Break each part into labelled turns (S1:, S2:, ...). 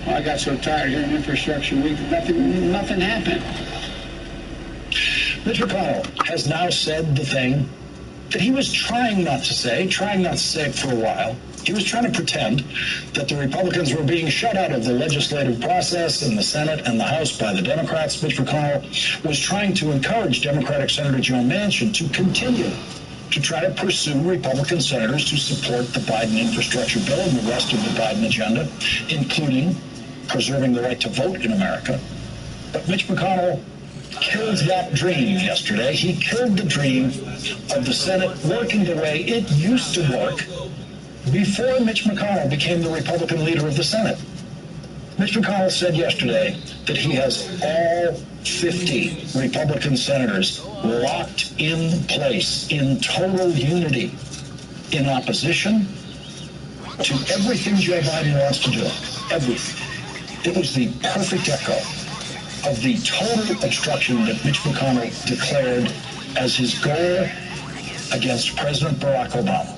S1: I got so tired hearing Infrastructure Week, nothing happened.
S2: Mitch McConnell has now said the thing that he was trying not to say it for a while. He was trying to pretend that the Republicans were being shut out of the legislative process in the Senate and the House by the Democrats. Mitch McConnell was trying to encourage Democratic Senator Joe Manchin to continue to try to pursue Republican senators to support the Biden infrastructure bill and the rest of the Biden agenda, including preserving the right to vote in America. But Mitch McConnell killed that dream yesterday. He killed the dream of the Senate working the way it used to work before Mitch McConnell became the Republican leader of the Senate. Mitch McConnell said yesterday that he has all 50 Republican senators locked in place in total unity in opposition to everything Joe Biden wants to do. Everything. It was the perfect echo of the total obstruction that Mitch McConnell declared as his goal against President Barack Obama.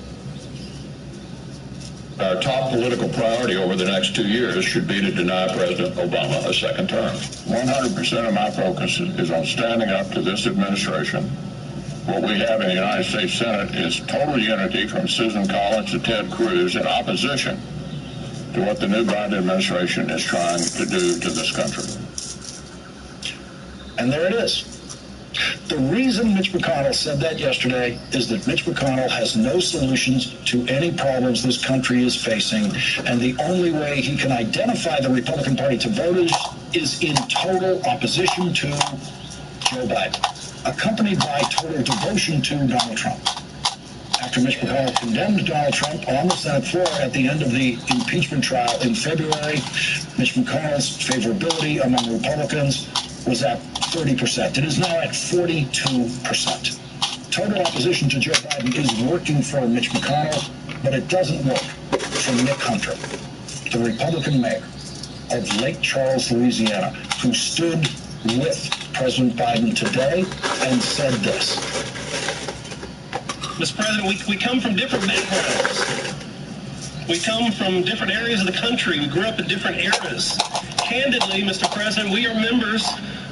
S3: Our top political priority over the next 2 years should be to deny President Obama a second term. 100% of my focus is on standing up to this administration. What we have in the United States Senate is total unity from Susan Collins to Ted Cruz in opposition to what the new Biden administration is trying to do to this country.
S2: And there it is. The reason Mitch McConnell said that yesterday is that Mitch McConnell has no solutions to any problems this country is facing, and the only way he can identify the Republican Party to voters is in total opposition to Joe Biden, accompanied by total devotion to Donald Trump. After Mitch McConnell condemned Donald Trump on the Senate floor at the end of the impeachment trial in February, Mitch McConnell's favorability among Republicans was at 30%. It is now at 42%. Total opposition to Joe Biden is working for Mitch McConnell, but it doesn't work for Nick Hunter, the Republican mayor of Lake Charles, Louisiana, who stood with President Biden today and said this.
S4: Mr. President, we come from different backgrounds. We come from different areas of the country. We grew up in different eras. Candidly, Mr. President, we are members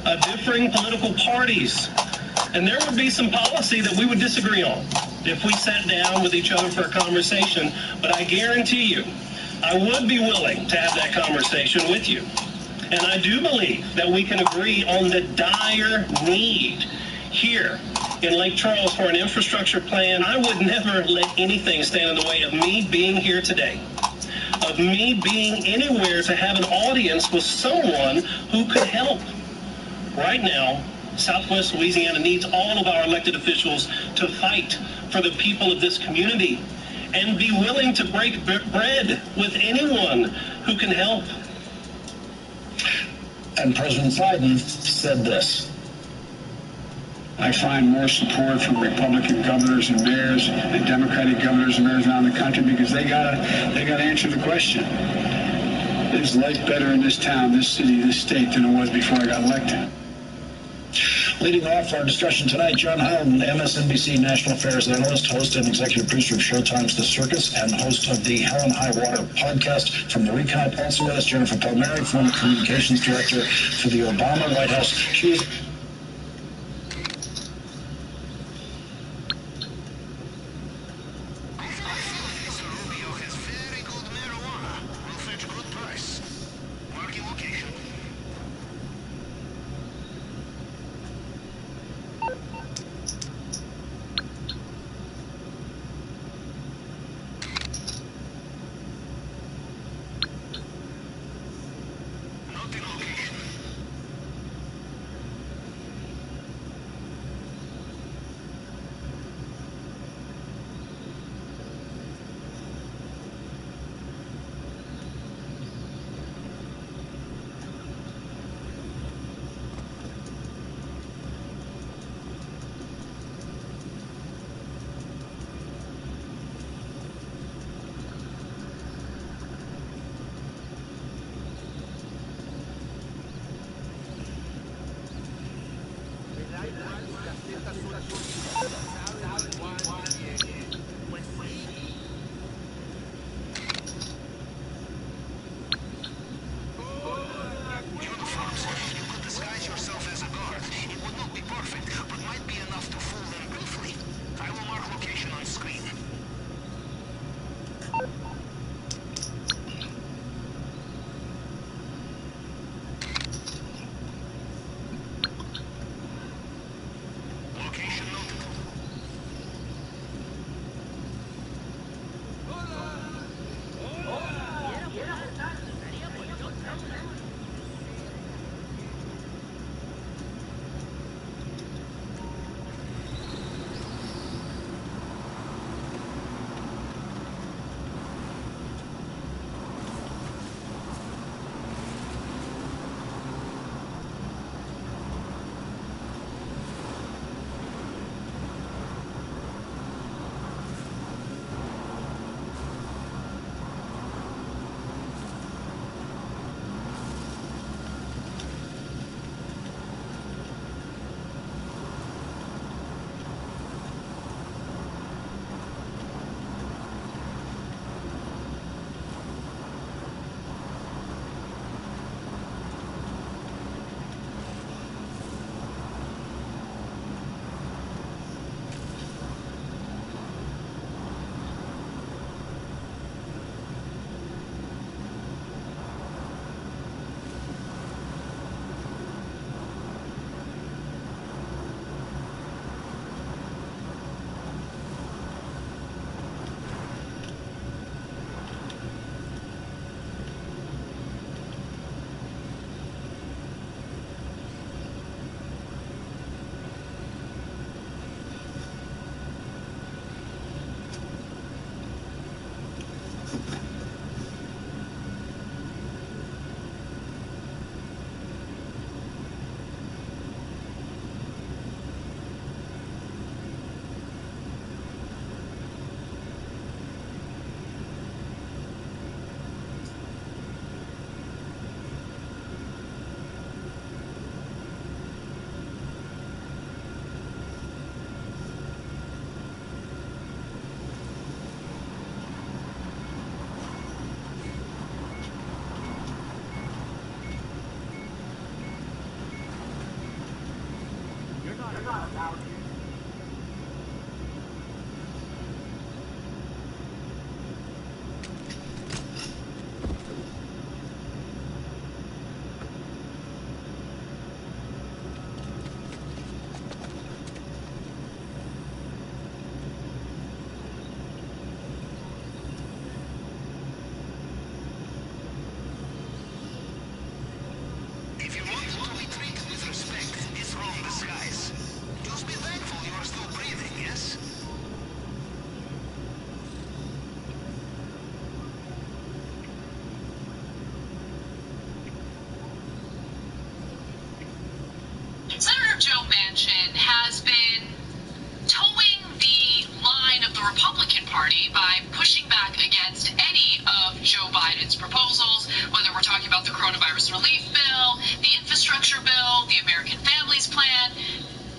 S4: of differing political parties, and there would be some policy that we would disagree on if we sat down with each other for a conversation, but I guarantee you, I would be willing to have that conversation with you. And I do believe that we can agree on the dire need here in Lake Charles for an infrastructure plan. I would never let anything stand in the way of me being here today, of me being anywhere to have an audience with someone who could help. Right now, Southwest Louisiana needs all of our elected officials to fight for the people of this community and be willing to break bread with anyone who can help.
S2: And President Biden said this.
S1: I find more support from Republican governors and mayors and Democratic governors and mayors around the country because they gotta answer the question. Is life better in this town, this city, this state than it was before I got elected?
S2: Leading off our discussion tonight, John Howden, MSNBC National Affairs analyst, host and executive producer of Showtime's The Circus, and host of the Hell and High Water podcast. From the Recount, also with us, Jennifer Palmieri, former communications director for the Obama White House. She is
S5: Senator Joe Manchin has been towing the line of the Republican Party by pushing back against any of Joe Biden's proposals, whether we're talking about the coronavirus relief bill, the infrastructure bill, the American Families Plan.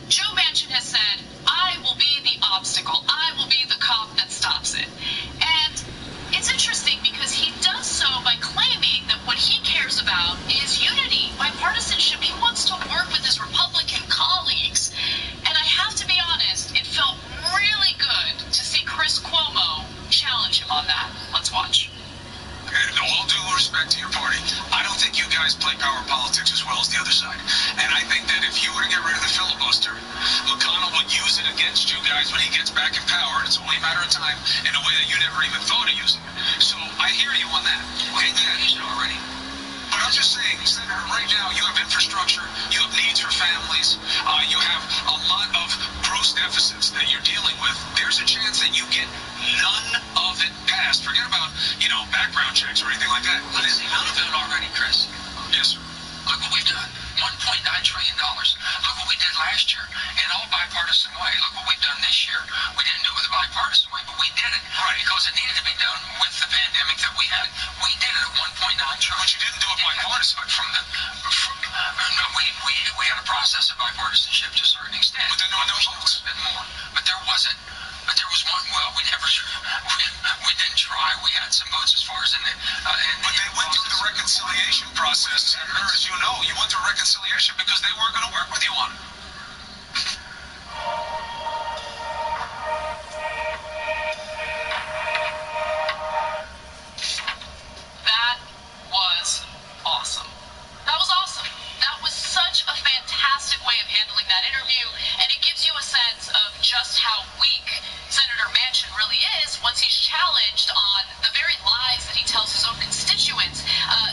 S5: Joe Manchin has said, I will be the obstacle. I will be the cop that stops it. And it's interesting because he does so by claiming that what he cares about is unity, bipartisanship. He wants to work with his Republican colleagues. And I have to be honest, it felt really good to see Chris Cuomo challenge him on that. Let's watch.
S6: And all due respect to your party, I don't think you guys play power politics as well as the other side. And I think that if you were to get rid of the filibuster, McConnell would use it against you guys when he gets back in power, and it's only a matter of time, in a way that you never even thought of using it. So I hear you on that. Okay, yeah, you know already. But I'm just saying, Senator, right now you have infrastructure, you have needs for families, you have a lot of gross deficits that you're dealing with. There's a chance that you get none of it passed. Forget about, background checks or anything like that. But is none of it already, Chris? Yes, sir. Look what we've done. $1.9 trillion. Look what we did last year in all bipartisan way. Look what we've done this year. We didn't do it the bipartisan way, but we did it. Right. Because it needed to be done with the pandemic that we had. We did it at $1.9 trillion. But you didn't do it bipartisan. No, we had a process of bipartisanship to a certain extent. But then there was a bit more. But there wasn't. But there was one. Well, we didn't try. We had some votes as far as in the. But they went through the reconciliation process, Senator. As you know, you went through reconciliation because they weren't going to work with you on it.
S5: That was awesome. That was awesome. That was such a fantastic way of handling that interview, and it gives you a sense of just how weak Senator Manchin really is once he's challenged on the very lies that he tells his own constituents,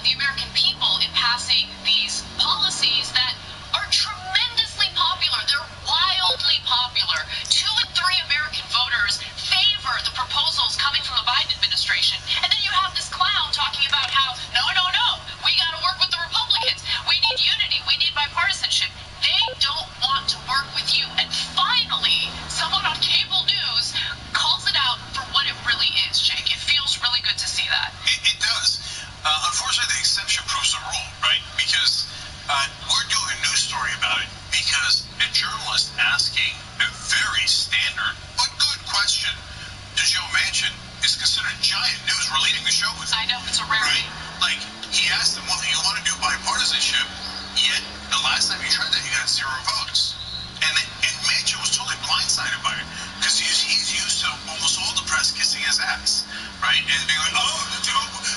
S5: the American people, in passing these policies that are tremendously popular. They're wildly popular. 2 in 3 American voters favor the proposals coming from the Biden administration. And then you have this clown talking about how, no, we got to work with the Republicans. We need unity. We need bipartisanship. They don't want to work with you. And finally, someone on cable news calls it out for what it really is, Jake. It feels really good to see that.
S6: It does. Unfortunately, the exception proves the rule, right? Because we're doing a news story about it because a journalist asking a very standard but good question to Joe Manchin is considered giant news. We're leading the show with it.
S5: I know, it's a rarity.
S6: Right? Like, he asked him, well, you want to do bipartisanship, yet the last time you tried that, you got 0 votes. And Manchin was totally blindsided by it because he's used to almost all the press kissing his ass, right? And being like,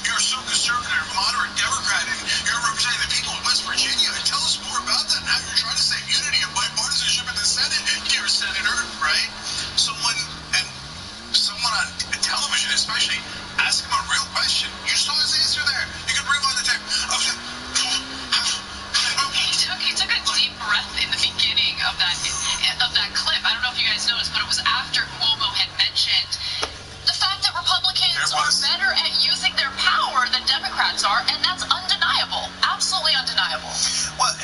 S6: you're so conservative, moderate Democrat, and you're representing the people of West Virginia. And tell us more about that. Now you're trying to save unity and bipartisanship in the Senate, dear Senator, right? Someone on television, especially, ask him a real question. You saw his answer there. You can rewind the tape.
S5: He took a deep breath in the beginning of that clip. I don't know if you guys noticed, but it was after Cuomo had mentioned the fact that Republicans are better at using their power than Democrats are, and that's undeniable. Absolutely undeniable.
S6: Well,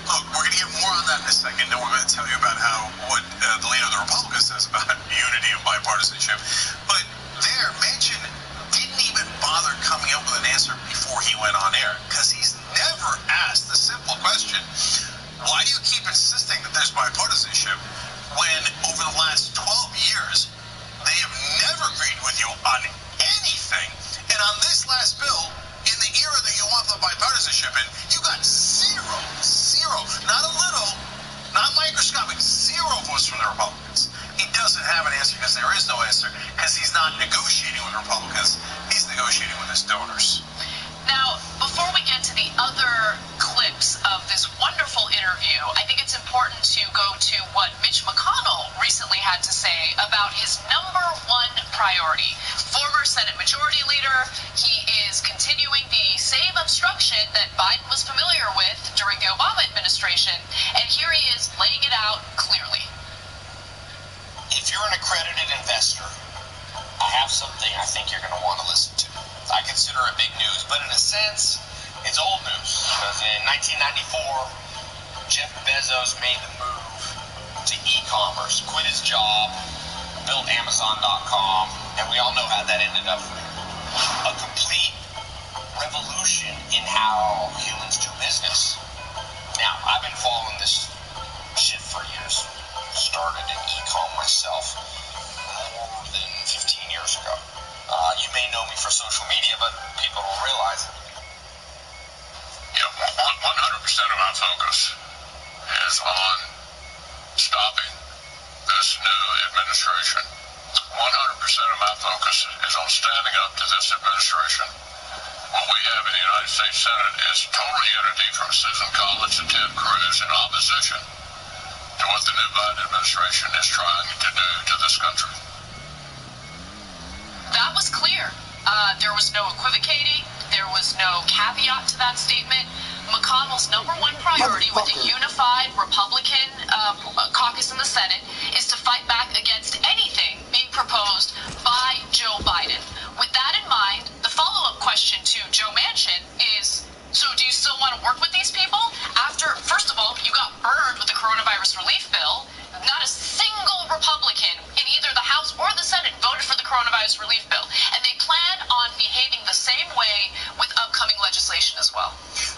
S6: look, we're going to get more on that in a second, and we're going to tell you about what the leader of the Republicans says about unity and bipartisanship. But Manchin didn't even bother coming up with an answer before he went on air, because he's never asked the simple question, why do you keep insisting that there's bipartisanship when over the last 12 years they have never agreed with you on anything? And on this last bill, in the era that you want the bipartisanship in, you got zero, not a little, not microscopic, 0 0 votes from the Republicans. He doesn't have an answer because there is no answer, because he's not negotiating with Republicans. He's negotiating with his donors.
S5: Now, before we get to the other clips of this wonderful interview, I think it's important to go to what Mitch McConnell recently had to say about his number one priority. Former Senate Majority Leader, he is continuing the same obstruction that Biden was familiar with during the Obama administration, and here he is laying it out clearly.
S6: If you're an accredited investor, I have something I think you're going to want to listen to. I consider it big news, but in a sense, it's old news. Because in 1994, Jeff Bezos made the move to e-commerce, quit his job, built Amazon.com, and we all know how that ended up. A complete revolution in how humans do business. Now, I've been following this shit for years. Started in e-com myself more than 15 years ago. You may know me for social media, but people don't realize it.
S3: Yeah, 100% of my focus is on stopping this new administration. 100% of my focus is on standing up to this administration. What we have in the United States Senate is total unity from Susan Collins and Ted Cruz in opposition to what the new Biden administration is trying to do to this country.
S5: That was clear. There was no equivocating. There was no caveat to that statement. McConnell's number one priority with a unified Republican caucus in the Senate is to fight back against anything being proposed by Joe Biden. With that in mind, the follow-up question to Joe Manchin is, so do you still want to work with these people? After, first of all, you got burned with the coronavirus relief bill. Not a single Republican in either the House or the Senate voted for the coronavirus relief bill. And they plan on behaving the same way with upcoming legislation as well.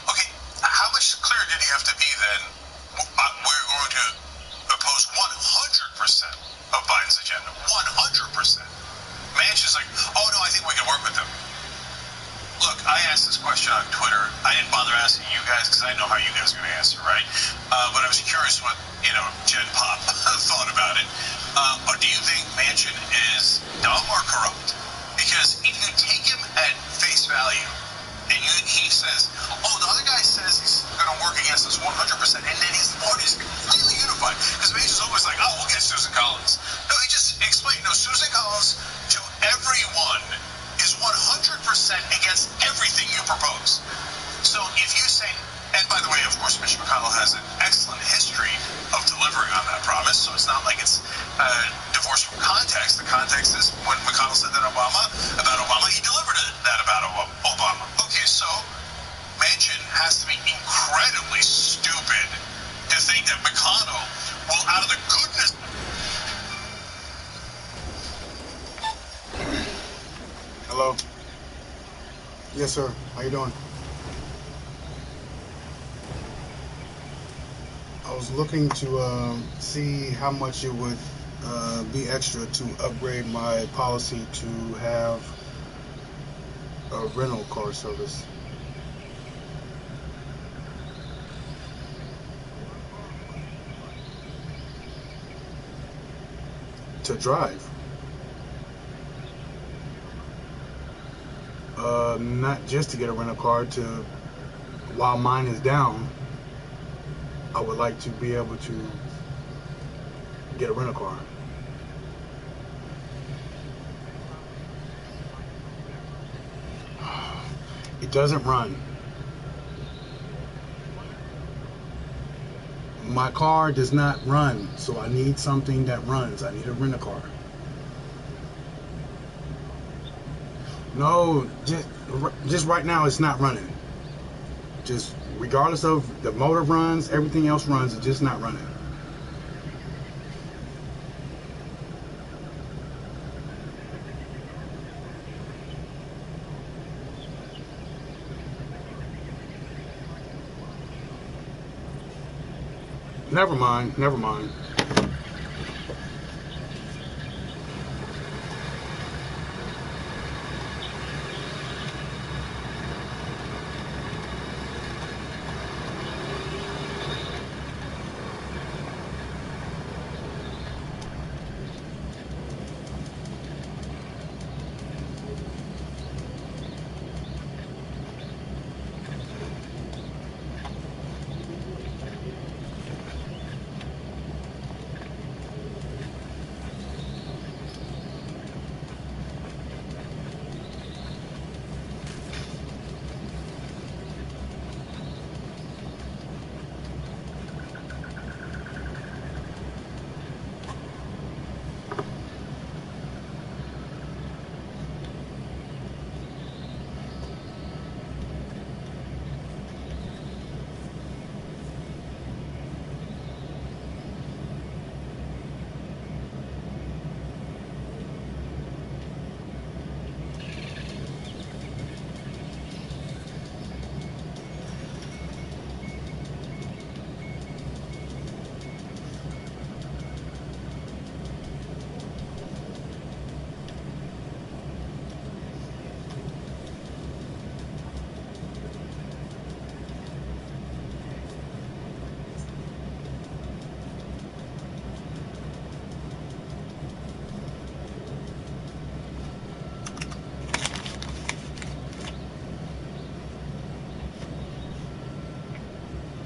S6: Okay, how much clearer did he have to be then? We're going to oppose 100% of Biden's agenda. 100%. Manchin's like, oh no, I think we can work with them. Look, I asked this question on Twitter. I didn't bother asking you guys because I know how you guys are going to answer, right? But I was curious what, Gen Pop thought about it. Do you think Manchin is dumb or corrupt? Because if you take him at face value, and he says, oh, the other guy says he's going to work against us 100%, and then his party's completely unified. Because Manchin's always like, oh, we'll get Susan Collins. No, he just explained, Susan Collins to everyone is 100% against everything you propose. So if you say, and by the way, of course, Mitch McConnell has an excellent history of delivering on that promise, so it's not like it's divorced from context. The context is when McConnell said that about Obama, he delivered that about Obama. Okay, so Manchin has to be incredibly stupid to think that McConnell will, out of the goodness...
S7: Hello? Yes, sir. How you doing? I was looking to see how much it would be extra to upgrade my policy to have a rental car service. To drive. Not just to get a rental car, while mine is down, I would like to be able to get a rental car. It doesn't run. My car does not run, so I need something that runs. I need a rental car. No, just right now it's not running. Just regardless of the motor runs, everything else runs, it's just not running. Never mind, never mind.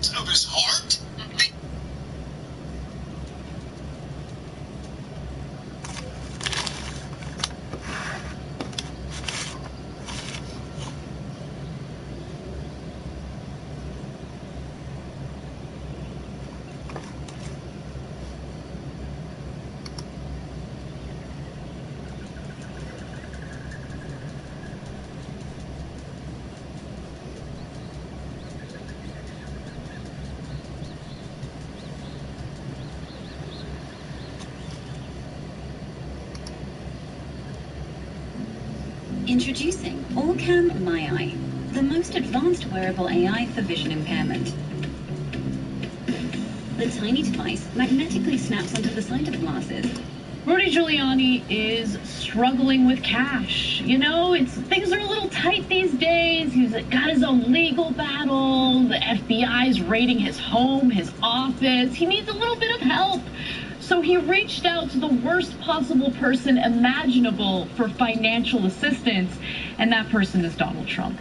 S6: of his heart?
S8: Introducing Allcam My Eye, the most advanced wearable AI for vision impairment. The tiny device magnetically snaps onto the side of glasses.
S9: Rudy Giuliani is struggling with cash. You know, things are a little tight these days. He's got his own legal battle. The FBI's raiding his home, his office. He needs a little bit of help. So he reached out to the worst possible person imaginable for financial assistance, and that person is Donald Trump.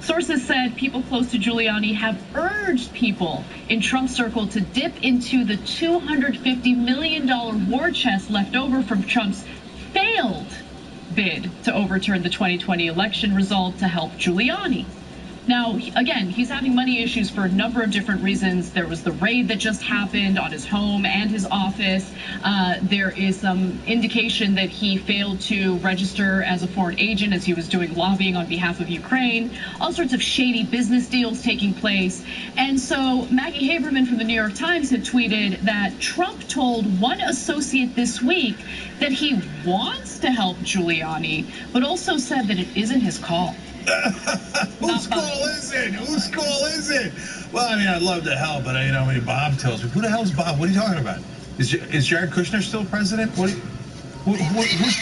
S9: Sources said people close to Giuliani have urged people in Trump's circle to dip into the $250 million war chest left over from Trump's failed bid to overturn the 2020 election result to help Giuliani. Now, again, he's having money issues for a number of different reasons. There was the raid that just happened on his home and his office. There is some indication that he failed to register as a foreign agent as he was doing lobbying on behalf of Ukraine. All sorts of shady business deals taking place. And so Maggie Haberman from the New York Times had tweeted that Trump told one associate this week that he wants to help Giuliani, but also said that it isn't his call.
S10: Whose call is it? Whose call is it? Well, I mean, I'd love to help, but you know how many Bob tells me. Who the hell's Bob? What are you talking about? Is Jared Kushner still president? Whose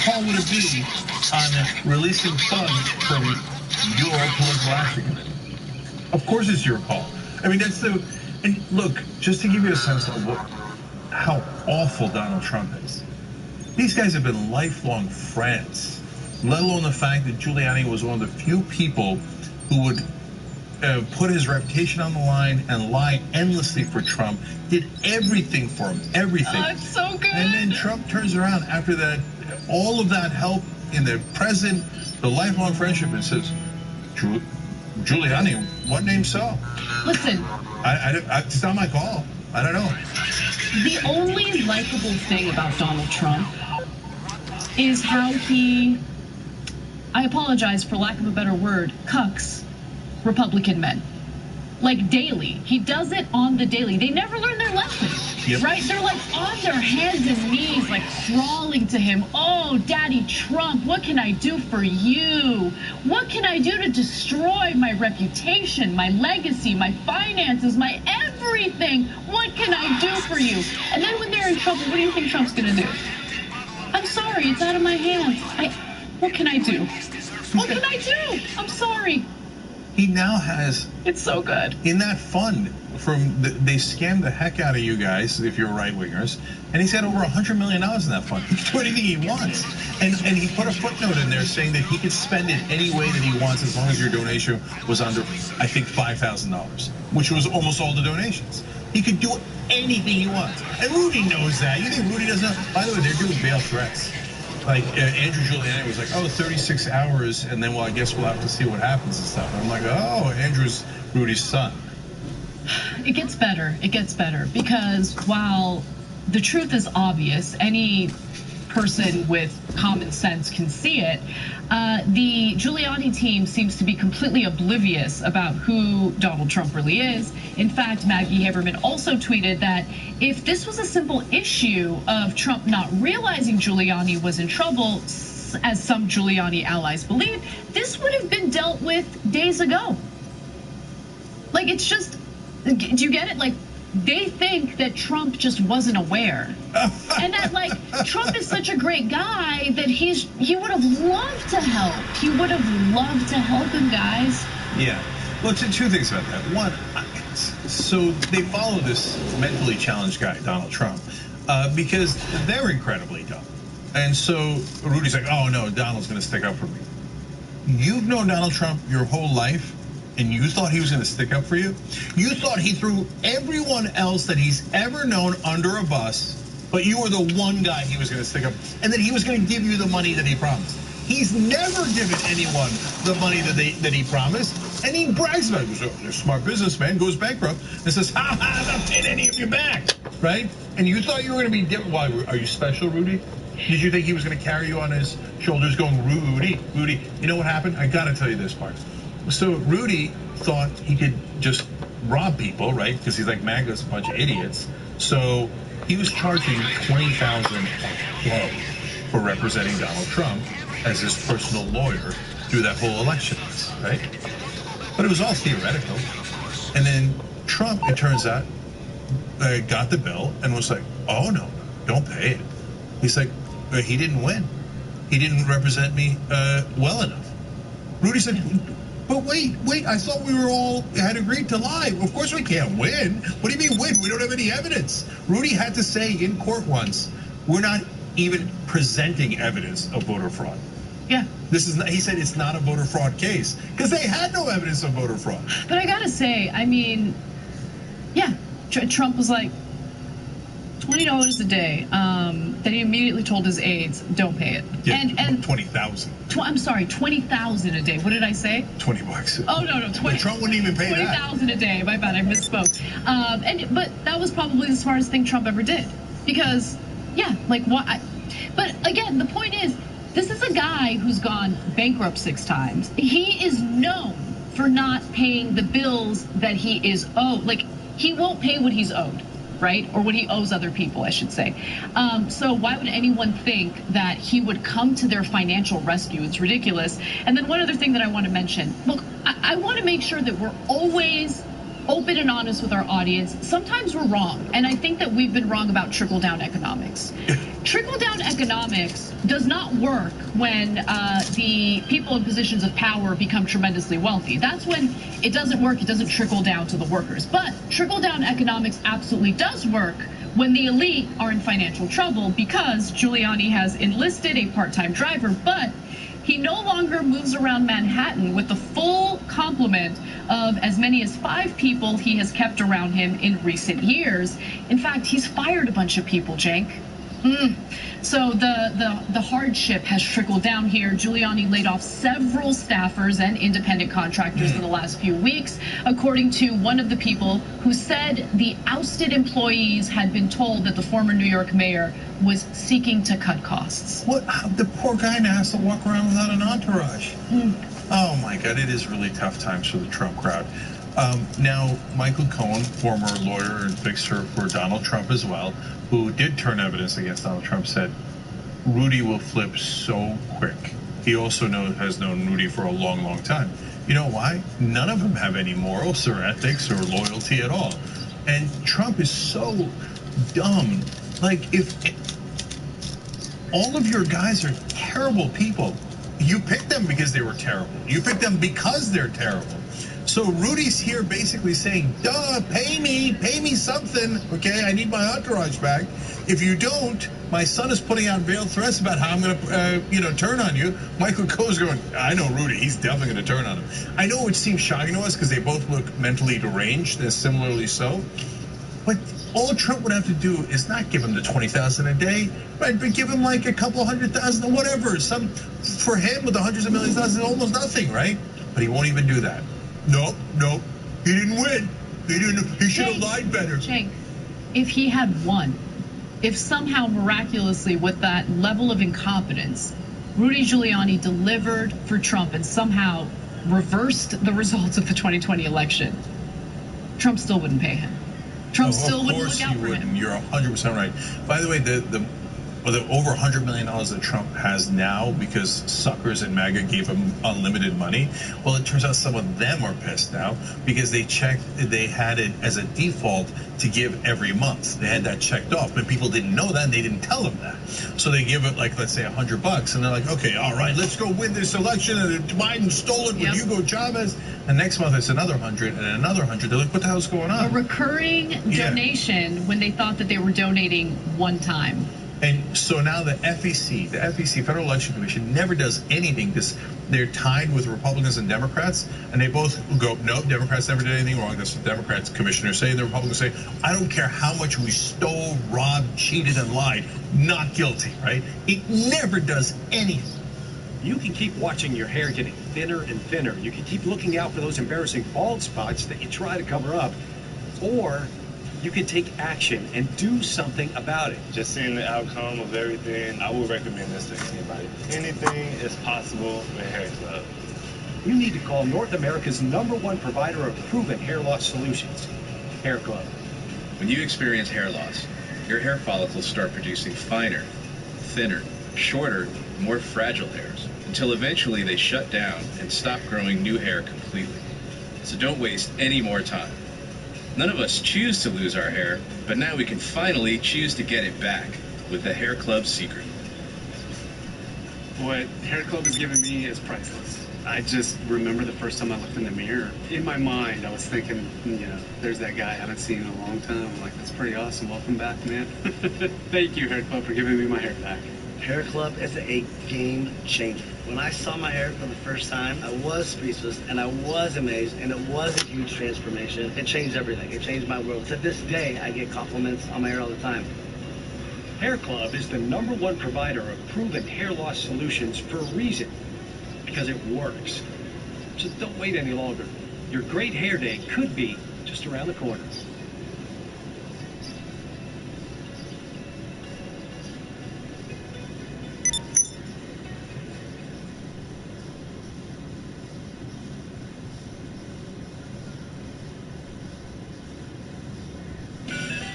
S10: call would it be on releasing funds from your political action committee? Of course it's your call. I mean, and look, just to give you a sense of how awful Donald Trump is. These guys have been lifelong friends. Let alone the fact that Giuliani was one of the few people who would put his reputation on the line and lie endlessly for Trump, did everything for him, everything.
S9: Oh, it's so good.
S10: And then Trump turns around after that, all of that help in the present, the lifelong friendship, and says, Giuliani, what name so?
S9: Listen.
S10: It's not my call. I don't know.
S9: The only likable thing about Donald Trump is how he, I apologize for lack of a better word, cucks Republican men. Like daily. He does it on the daily. They never learn their lessons,
S10: yep.
S9: Right? They're like on their hands and knees, like crawling to him. Oh, Daddy Trump, what can I do for you? What can I do to destroy my reputation, my legacy, my finances, my everything? What can I do for you? And then when they're in trouble, what do you think Trump's gonna do? I'm sorry, it's out of my hands. What can I do? What can I do? I'm sorry.
S10: He now has.
S9: It's so good.
S10: In that fund, they scammed the heck out of you guys if you're right wingers, and he's got over $100 million in that fund. He can do anything he wants, and he put a footnote in there saying that he could spend it any way that he wants as long as your donation was under, I think, $5,000, which was almost all the donations. He could do anything he wants, and Rudy knows that. You think Rudy doesn't know? By the way, they're doing bail threats. Like Andrew Giuliani was like, 36 hours, and then, well, I guess we'll have to see what happens and stuff. And I'm like, Andrew's Rudy's son.
S9: It gets better. It gets better because while the truth is obvious, any person with common sense can see it. The Giuliani team seems to be completely oblivious about who Donald Trump really is. In fact, Maggie Haberman also tweeted that if this was a simple issue of Trump not realizing Giuliani was in trouble, as some Giuliani allies believe, this would have been dealt with days ago. Like, it's just, do you get it? Like, they think that Trump just wasn't aware. And that, like, Trump is such a great guy that he would have loved to help. He would have loved to help him, guys.
S10: Yeah. Well, two things about that. One, so they follow this mentally challenged guy, Donald Trump, because they're incredibly dumb. And so Rudy's like, oh, no, Donald's going to stick up for me. You've known Donald Trump your whole life. and you thought he was going to stick up for you? You thought he threw everyone else that he's ever known under a bus, but you were the one guy he was going to stick up, and then he was going to give you the money that he promised. He's never given anyone the money that he promised, and he brags about it. He goes, a smart businessman goes bankrupt and says, I'm not paying any of you back, right? And you thought you were going to be different. Why, are you special, Rudy? Did you think he was going to carry you on his shoulders going, Rudy? You know what happened? I got to tell you this part. So Rudy thought he could just rob people, right? Because he's like, MAGA's a bunch of idiots. So he was charging $20,000 for representing Donald Trump as his personal lawyer through that whole election, right? But it was all theoretical. And then Trump, it turns out, got the bill and was like, oh no, don't pay it. He's like, he didn't win. He didn't represent me well enough. Rudy said, but wait, I thought we were all had agreed to lie. Of course we can't win. What do you mean win? We don't have any evidence. Rudy had to say in court once, we're not even presenting evidence of voter fraud.
S9: Yeah.
S10: This is not, he said it's not a voter fraud case because they had no evidence of voter fraud.
S9: But I gotta say, I mean, yeah, Trump was like, $20 a day. Then he immediately told his aides, don't pay it.
S10: Yeah, and 20,000.
S9: I'm sorry, 20,000 a day. What did I say?
S10: $20.
S9: Oh no, 20.
S10: Trump wouldn't even pay
S9: 20,000 a day. My bad, I misspoke. But that was probably the smartest thing Trump ever did, because yeah, like what? But again, the point is, this is a guy who's gone bankrupt 6 times. He is known for not paying the bills that he is owed. Like, he won't pay what he's owed, right? Or what he owes other people, I should say. So why would anyone think that he would come to their financial rescue? It's ridiculous. And then one other thing that I want to mention. Look, I want to make sure that we're always open and honest with our audience. Sometimes we're wrong, and I think that we've been wrong about trickle-down economics. Trickle-down economics does not work when the people in positions of power become tremendously wealthy. That's when it doesn't work, it doesn't trickle down to the workers. But trickle-down economics absolutely does work when the elite are in financial trouble, because Giuliani has enlisted a part-time driver, but he no longer moves around Manhattan with the full complement of as many as 5 people he has kept around him in recent years. In fact, he's fired a bunch of people, Cenk. So the hardship has trickled down here. Giuliani laid off several staffers and independent contractors in the last few weeks, according to one of the people who said the ousted employees had been told that the former New York mayor was seeking to cut costs.
S10: What? The poor guy now has to walk around without an entourage. Oh my God, it is really tough times for the Trump crowd. Now, Michael Cohen, former lawyer and fixer for Donald Trump as well, who did turn evidence against Donald Trump, said Rudy will flip so quick. He also has known Rudy for a long, long time. You know why? None of them have any morals or ethics or loyalty at all. And Trump is so dumb. Like, if all of your guys are terrible people, you picked them because they were terrible. You picked them because they're terrible. So Rudy's here basically saying, duh, pay me something, okay? I need my entourage back. If you don't, my son is putting out veiled threats about how I'm gonna, turn on you. Michael Cohen's going, I know Rudy, he's definitely gonna turn on him. I know it seems shocking to us because they both look mentally deranged, and similarly so. But all Trump would have to do is not give him the 20,000 a day, right? But give him like a couple 100,000 or whatever. For him with the hundreds of millions of dollars, almost nothing, right? But he won't even do that. No, he didn't win. He should have lied better.
S9: Cenk, if he had won, if somehow miraculously with that level of incompetence, Rudy Giuliani delivered for Trump and somehow reversed the results of the 2020 election, Trump still wouldn't pay him. Trump still wouldn't look out for him.
S10: You're 100% right. By the way, the over $100 million that Trump has now because suckers in MAGA gave him unlimited money. Well, it turns out some of them are pissed now because they had it as a default to give every month. They had that checked off, but people didn't know that and they didn't tell them that. So they give it like, let's say $100 and they're like, okay, all right, let's go win this election. And Biden stole it with Hugo Chavez. And next month it's another 100 and another 100. They're like, what the hell's going on?
S9: A recurring donation when they thought that they were donating one time.
S10: And so now the FEC, Federal Election Commission, never does anything because they're tied with Republicans and Democrats, and they both go, no, Democrats never did anything wrong. That's what Democrats commissioners say. The Republicans say, I don't care how much we stole, robbed, cheated, and lied, not guilty, right? It never does anything.
S11: You can keep watching your hair getting thinner and thinner. You can keep looking out for those embarrassing bald spots that you try to cover up, or you can take action and do something about it.
S12: Just seeing the outcome of everything, I would recommend this to anybody. Anything is possible with Hair Club.
S11: You need to call North America's #1 provider of proven hair loss solutions, Hair Club.
S13: When you experience hair loss, your hair follicles start producing finer, thinner, shorter, more fragile hairs, until eventually they shut down and stop growing new hair completely. So don't waste any more time. None of us choose to lose our hair, but now we can finally choose to get it back with the Hair Club secret.
S14: What Hair Club has given me is priceless. I just remember the first time I looked in the mirror. In my mind, I was thinking, there's that guy I haven't seen in a long time. I'm like, that's pretty awesome. Welcome back, man. Thank you, Hair Club, for giving me my hair back.
S15: Hair Club is a game changer. When I saw my hair for the first time, I was speechless and I was amazed, and it was a huge transformation. It changed everything. It changed my world. To this day, I get compliments on my hair all the time.
S11: Hair Club is the #1 provider of proven hair loss solutions for a reason, because it works. So don't wait any longer. Your great hair day could be just around the corner.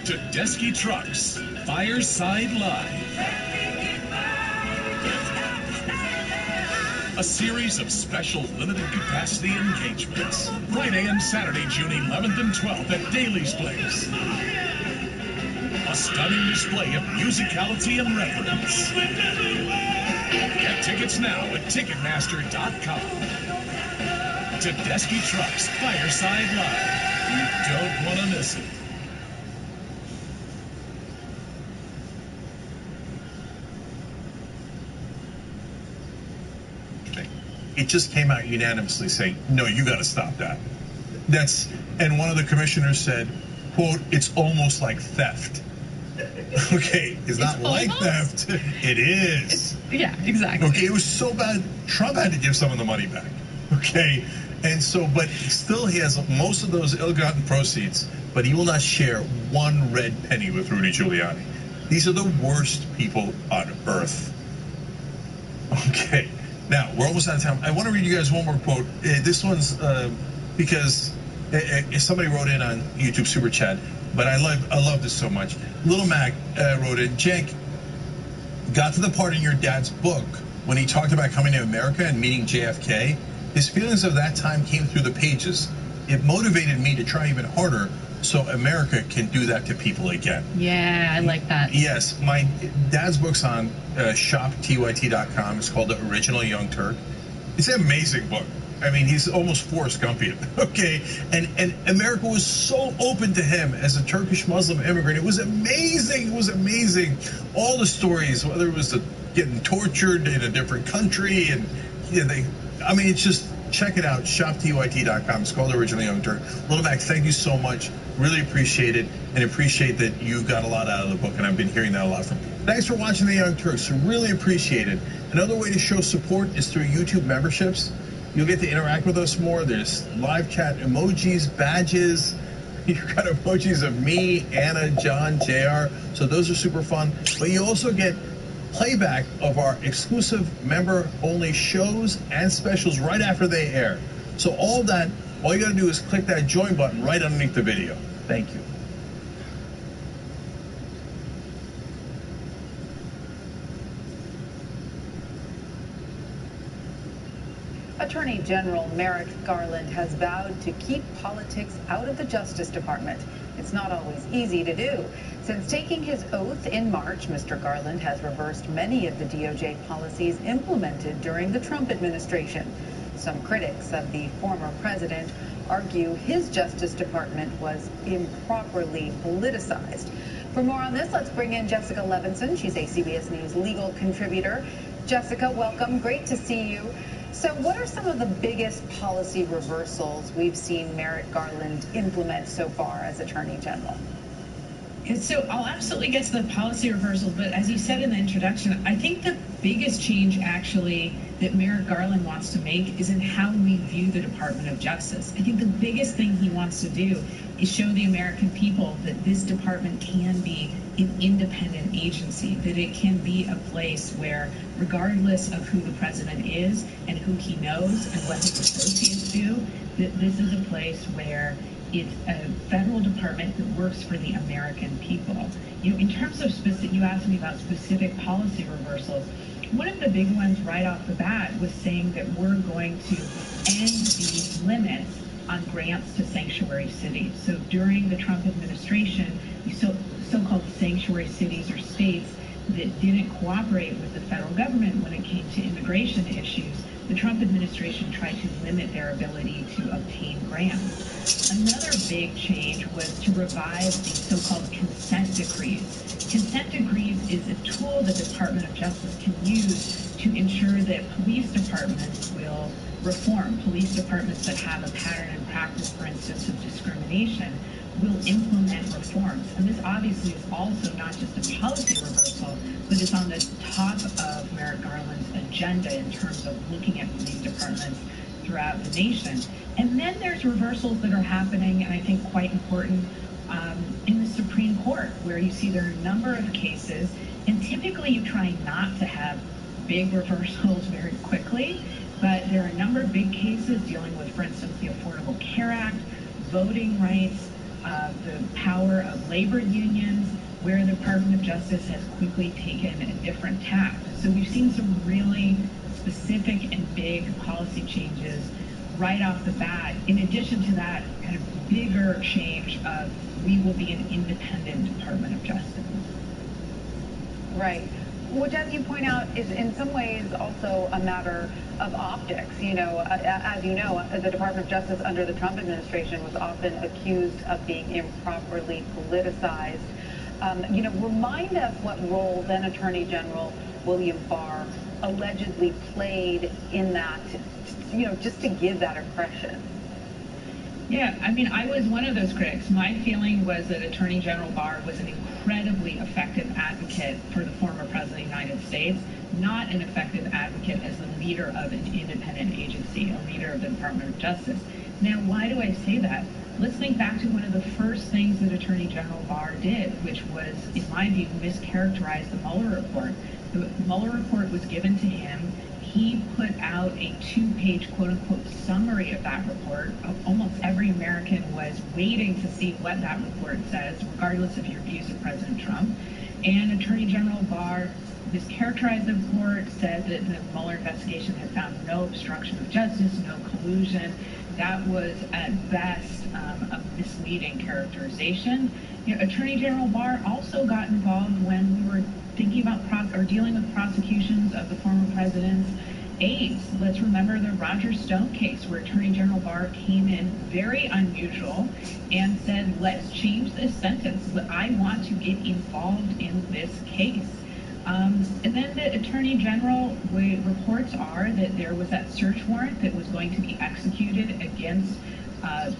S16: Tedeschi Trucks, Fireside Live. A series of special limited capacity engagements. Friday and Saturday, June 11th and 12th at Daly's Place. A stunning display of musicality and reverence. Get tickets now at Ticketmaster.com. Tedeschi Trucks, Fireside Live. You don't want to miss it.
S10: It just came out unanimously saying, no, you got to stop that. And one of the commissioners said, quote, it's almost like theft. Okay, it's not like theft. It is.
S9: Yeah, exactly.
S10: Okay, it was so bad, Trump had to give some of the money back. Okay, and so, but still he has most of those ill-gotten proceeds, but he will not share one red penny with Rudy Giuliani. These are the worst people on earth. Okay. Now, we're almost out of time. I want to read you guys one more quote. This one's because somebody wrote in on YouTube Super Chat, but I love this so much. Little Mac wrote in, Jake, got to the part in your dad's book when he talked about coming to America and meeting JFK. His feelings of that time came through the pages. It motivated me to try even harder so America can do that to people again.
S9: Yeah, I like that.
S10: Yes, my dad's book's on shoptyt.com. It's called The Original Young Turk. It's an amazing book. I mean, he's almost Forrest Gumpian, okay? And America was so open to him as a Turkish Muslim immigrant. It was amazing. It was amazing. All the stories, whether it was getting tortured in a different country, and it's just, check it out, shoptyt.com. It's called Original Young Turk. Little Mac, thank you so much. Really appreciate it, and appreciate that you got a lot out of the book, and I've been hearing that a lot from you. Thanks for watching The Young Turks. Really appreciate it. Another way to show support is through YouTube memberships. You'll get to interact with us more. There's live chat emojis, badges. You've got emojis of me, Anna, John, JR. So those are super fun. But you also get playback of our exclusive member-only shows and specials right after they air. So all you got to do is click that join button right underneath the video. Thank you.
S17: Attorney General Merrick Garland has vowed to keep politics out of the Justice Department. It's not always easy to do. Since taking his oath in March, Mr. Garland has reversed many of the DOJ policies implemented during the Trump administration. Some critics of the former president argue his Justice Department was improperly politicized. For more on this, let's bring in Jessica Levinson. She's a CBS News legal contributor. Jessica, welcome. Great to see you. So what are some of the biggest policy reversals we've seen Merrick Garland implement so far as Attorney General?
S18: So I'll absolutely get to the policy reversals, but as you said in the introduction, I think the biggest change actually that Merrick Garland wants to make is in how we view the Department of Justice. I think the biggest thing he wants to do is show the American people that this department can be an independent agency, that it can be a place where, regardless of who the president is and who he knows and what his associates do, that this is a place where it's a federal department that works for the American people. You know, in terms of specific, you asked me about specific policy reversals. One of the big ones right off the bat was saying that we're going to end the limits on grants to sanctuary cities. So during the Trump administration, the so-called sanctuary cities or states that didn't cooperate with the federal government when it came to immigration issues, the Trump administration tried to limit their ability to obtain grants. Another big change was to revive the so-called consent decrees. Consent decrees is a tool the Department of Justice can use to ensure that police departments will reform. Police departments that have a pattern and practice, for instance, of discrimination, will implement reforms. And this obviously is also not just a policy reversal, but it's on the top of Merrick Garland's agenda in terms of looking at police departments throughout the nation. And then there's reversals that are happening, and I think quite important, in the Supreme Court, where you see there are a number of cases, and typically you try not to have big reversals very quickly, but there are a number of big cases dealing with, for instance, the Affordable Care Act, voting rights, the power of labor unions, where the Department of Justice has quickly taken a different tack. So we've seen some really specific and big policy changes right off the bat. In addition to that, kind of bigger change of we will be an independent Department of Justice.
S17: Right. Which, as you point out, is in some ways also a matter of optics. You know, as you know, the Department of Justice under the Trump administration was often accused of being improperly politicized. You know, remind us what role then Attorney General William Barr allegedly played in that, you know, just to give that impression.
S18: Yeah, I mean, I was one of those critics. My feeling was that Attorney General Barr was an incredibly effective advocate for the former President of the United States, not an effective advocate as the leader of an independent agency, a leader of the Department of Justice. Now, why do I say that? Let's think back to one of the first things that Attorney General Barr did, which was, in my view, mischaracterize the Mueller report. The Mueller report was given to him. He put out a 2-page, quote-unquote, summary of that report. Almost every American was waiting to see what that report says, regardless of your views of President Trump. And Attorney General Barr mischaracterized the report, said that the Mueller investigation had found no obstruction of justice, no collusion. That was, at best, a misleading characterization. You know, Attorney General Barr also got involved when we were thinking about dealing with prosecutions of the former president's aides. Let's remember the Roger Stone case, where Attorney General Barr came in very unusual and said, let's change this sentence. I want to get involved in this case. And then the Attorney General, reports are that there was that search warrant that was going to be executed against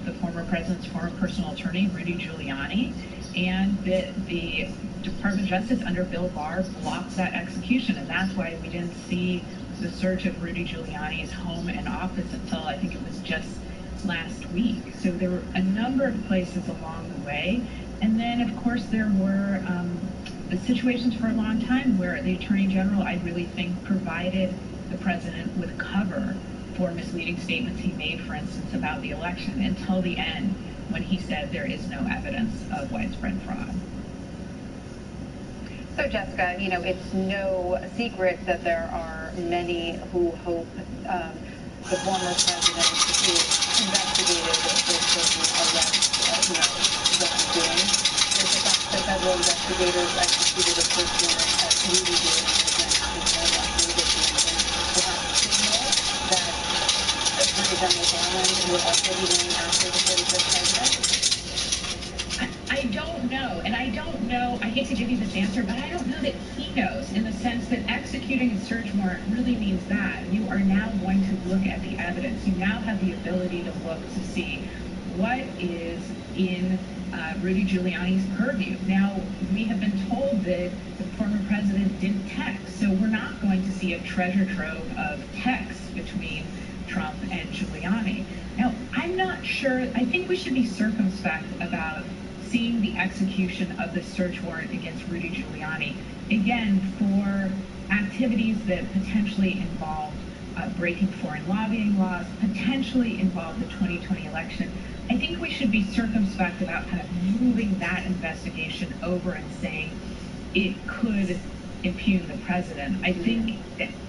S18: the former president's former personal attorney, Rudy Giuliani, and that the Department of Justice under Bill Barr blocked that execution, and that's why we didn't see the search of Rudy Giuliani's home and office until I think it was just last week. So there were a number of places along the way, and then of course there were situations for a long time where the Attorney General, I really think, provided the president with cover for misleading statements he made, for instance, about the election, until the end, when he said there is no evidence of widespread fraud.
S17: So, Jessica, you know, it's no secret that there are many who hope the former president is investigated for certain arrests, wrongdoing. There's the fact that federal investigators executed a search warrant at Rudy Giuliani's home last week, perhaps signal that Attorney General Garland would also be going after the 45th president?
S18: I don't know, and I don't know. I hate to give you this answer, but I don't know that he knows, in the sense that executing a search warrant really means that. You are now going to look at the evidence. You now have the ability to look to see what is in Rudy Giuliani's purview. Now, we have been told that the former president didn't text, so we're not going to see a treasure trove of texts between Trump and Giuliani. Now, I'm not sure, I think we should be circumspect about seeing the execution of the search warrant against Rudy Giuliani, again, for activities that potentially involve breaking foreign lobbying laws, potentially involve the 2020 election. I think we should be circumspect about kind of moving that investigation over and saying it could impugn the president. I think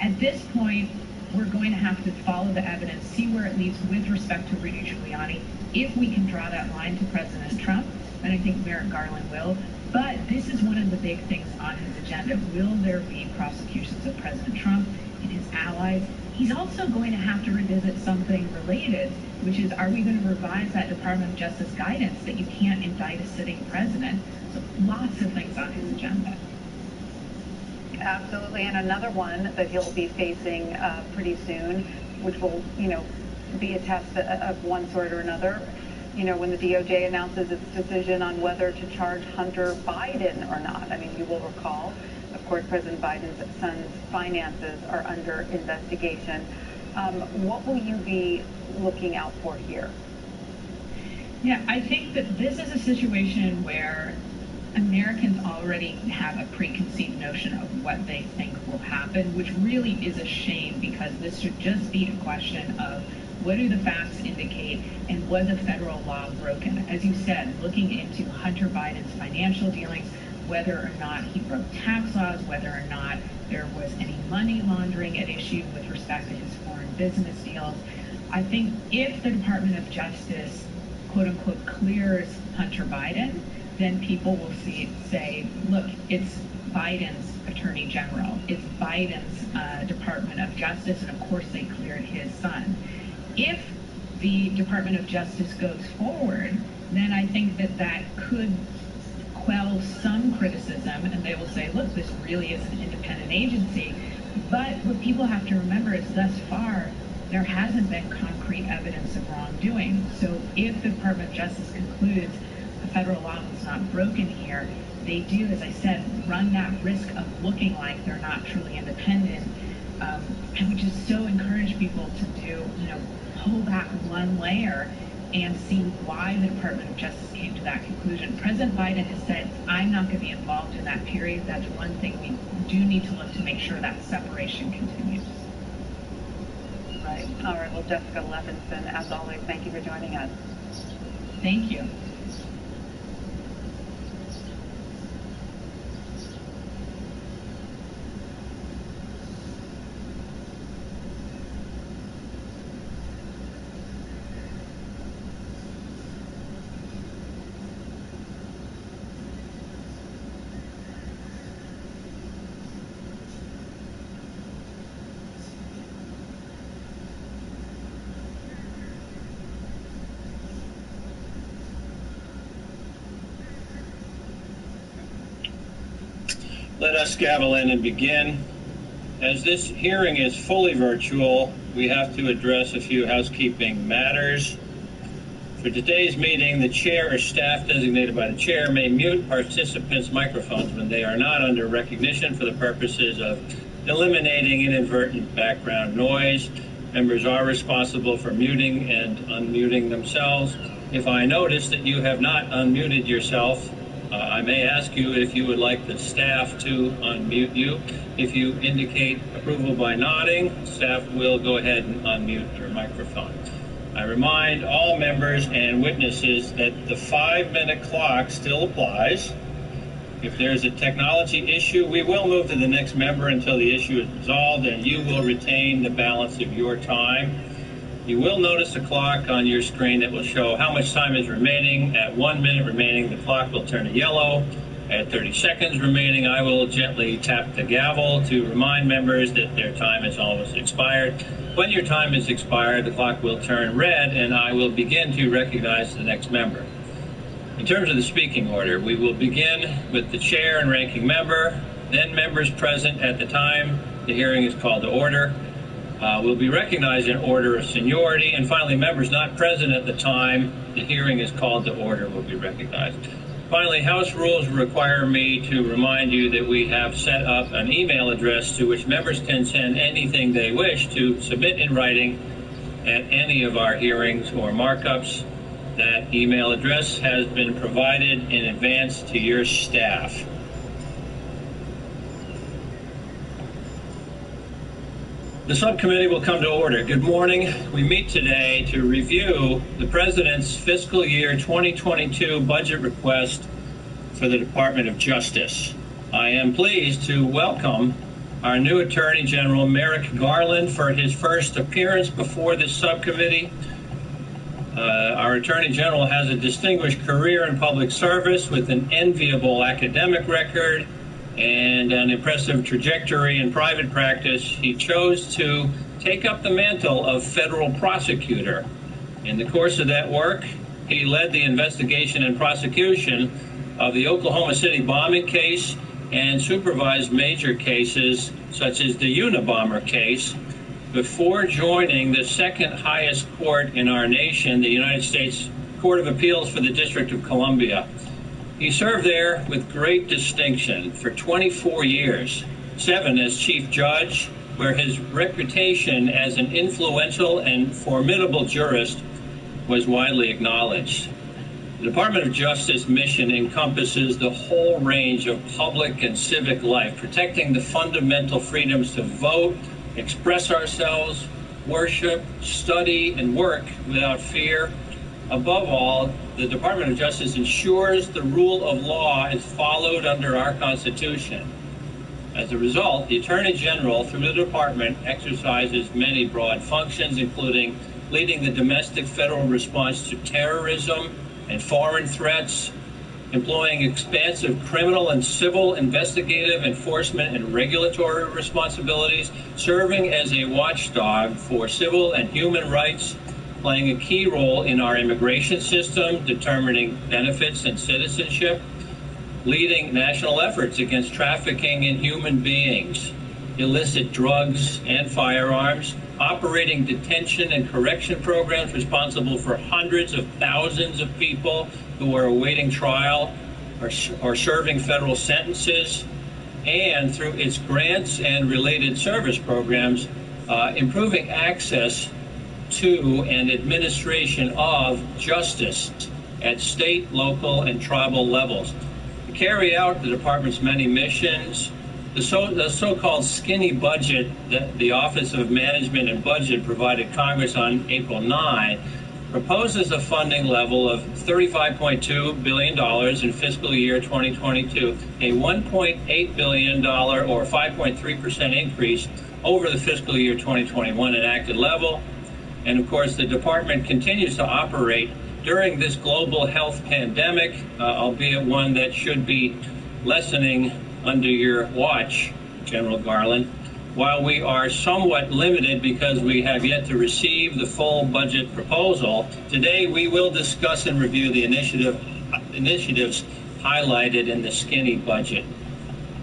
S18: at this point, we're going to have to follow the evidence, see where it leads with respect to Rudy Giuliani. If we can draw that line to President Trump, then I think Merrick Garland will. But this is one of the big things on his agenda. Will there be prosecutions of President Trump and his allies? He's also going to have to revisit something related, which is, are we going to revise that Department of Justice guidance that you can't indict a sitting president? So lots of things on his agenda.
S17: Absolutely, and another one that he'll be facing pretty soon, which will, be a test of one sort or another. When the DOJ announces its decision on whether to charge Hunter Biden or not. I mean, you will recall, of course, President Biden's son's finances are under investigation. What will you be looking out for here?
S18: Yeah, I think that this is a situation where Americans already have a preconceived notion of what they think will happen, which really is a shame, because this should just be a question of what do the facts indicate and was the federal law broken? As you said, looking into Hunter Biden's financial dealings, whether or not he broke tax laws, whether or not there was any money laundering at issue with respect to his foreign business deals. I think if the Department of Justice, quote unquote, clears Hunter Biden, then people will say, look, it's Biden's Attorney General, it's Biden's Department of Justice, and of course they cleared his son. If the Department of Justice goes forward, then I think that could quell some criticism, and they will say, look, this really is an independent agency. But what people have to remember is thus far, there hasn't been concrete evidence of wrongdoing. So if the Department of Justice concludes a federal law was not broken here, they do, as I said, run that risk of looking like they're not truly independent. I would just so encourage people to do, pull back one layer and see why the Department of Justice came to that conclusion. President Biden has said, I'm not going to be involved in that period. That's one thing we do need to look to make sure that separation continues.
S17: Right. All right. Well, Jessica Levinson, as always, thank you for joining us.
S18: Thank you.
S19: Let us gavel in and begin. As this hearing is fully virtual, we have to address a few housekeeping matters. For today's meeting, the chair or staff designated by the chair may mute participants' microphones when they are not under recognition for the purposes of eliminating inadvertent background noise. Members are responsible for muting and unmuting themselves. If I notice that you have not unmuted yourself, I may ask you if you would like the staff to unmute you. If you indicate approval by nodding, staff will go ahead and unmute your microphone. I remind all members and witnesses that the 5-minute clock still applies. If there's a technology issue, we will move to the next member until the issue is resolved, and you will retain the balance of your time. You will notice a clock on your screen that will show how much time is remaining. At 1 minute remaining, the clock will turn to yellow. At 30 seconds remaining, I will gently tap the gavel to remind members that their time is almost expired. When your time is expired, the clock will turn red, and I will begin to recognize the next member. In terms of the speaking order, we will begin with the chair and ranking member, then members present at the time the hearing is called to order. Will be recognized in order of seniority, and finally, members not present at the time the hearing is called to order will be recognized. Finally, House rules require me to remind you that we have set up an email address to which members can send anything they wish to submit in writing at any of our hearings or markups. That email address has been provided in advance to your staff. The subcommittee will come to order. Good morning. We meet today to review the President's fiscal year 2022 budget request for the Department of Justice. I am pleased to welcome our new Attorney General, Merrick Garland, for his first appearance before this subcommittee. Our Attorney General has a distinguished career in public service with an enviable academic record and an impressive trajectory in private practice. He chose to take up the mantle of federal prosecutor. In the course of that work, he led the investigation and prosecution of the Oklahoma City bombing case and supervised major cases such as the Unabomber case before joining the second highest court in our nation, the United States Court of Appeals for the District of Columbia. He served there with great distinction for 24 years, 7 as chief judge, where his reputation as an influential and formidable jurist was widely acknowledged. The Department of Justice mission encompasses the whole range of public and civic life, protecting the fundamental freedoms to vote, express ourselves, worship, study, and work without fear. Above all, the Department of Justice ensures the rule of law is followed under our Constitution. As a result, the Attorney General, through the department, exercises many broad functions, including leading the domestic federal response to terrorism and foreign threats, employing expansive criminal and civil investigative, enforcement, and regulatory responsibilities, serving as a watchdog for civil and human rights, playing a key role in our immigration system, determining benefits and citizenship, leading national efforts against trafficking in human beings, illicit drugs and firearms, operating detention and correction programs responsible for hundreds of thousands of people who are awaiting trial or serving federal sentences, and through its grants and related service programs, improving access to and administration of justice at state, local, and tribal levels. To carry out the department's many missions, the so-called skinny budget that the Office of Management and Budget provided Congress on April 9 proposes a funding level of $35.2 billion in fiscal year 2022, a $1.8 billion or 5.3% increase over the fiscal year 2021 enacted level. And of course, the department continues to operate during this global health pandemic, albeit one that should be lessening under your watch, General Garland. While we are somewhat limited because we have yet to receive the full budget proposal, today we will discuss and review the initiatives highlighted in the skinny budget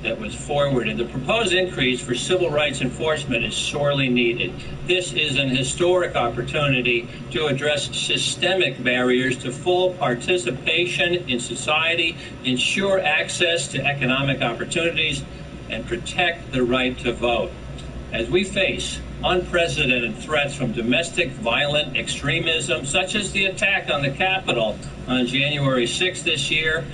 S19: that was forwarded. The proposed increase for civil rights enforcement is sorely needed. This is an historic opportunity to address systemic barriers to full participation in society, ensure access to economic opportunities, and protect the right to vote. As we face unprecedented threats from domestic violent extremism, such as the attack on the Capitol on January 6th this year,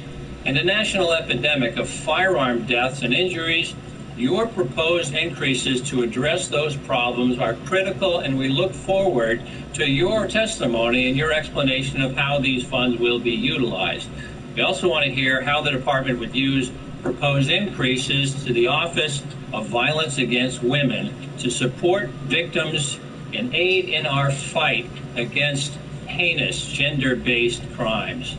S19: and a national epidemic of firearm deaths and injuries, your proposed increases to address those problems are critical, and we look forward to your testimony and your explanation of how these funds will be utilized. We also want to hear how the department would use proposed increases to the Office of Violence Against Women to support victims and aid in our fight against heinous gender-based crimes.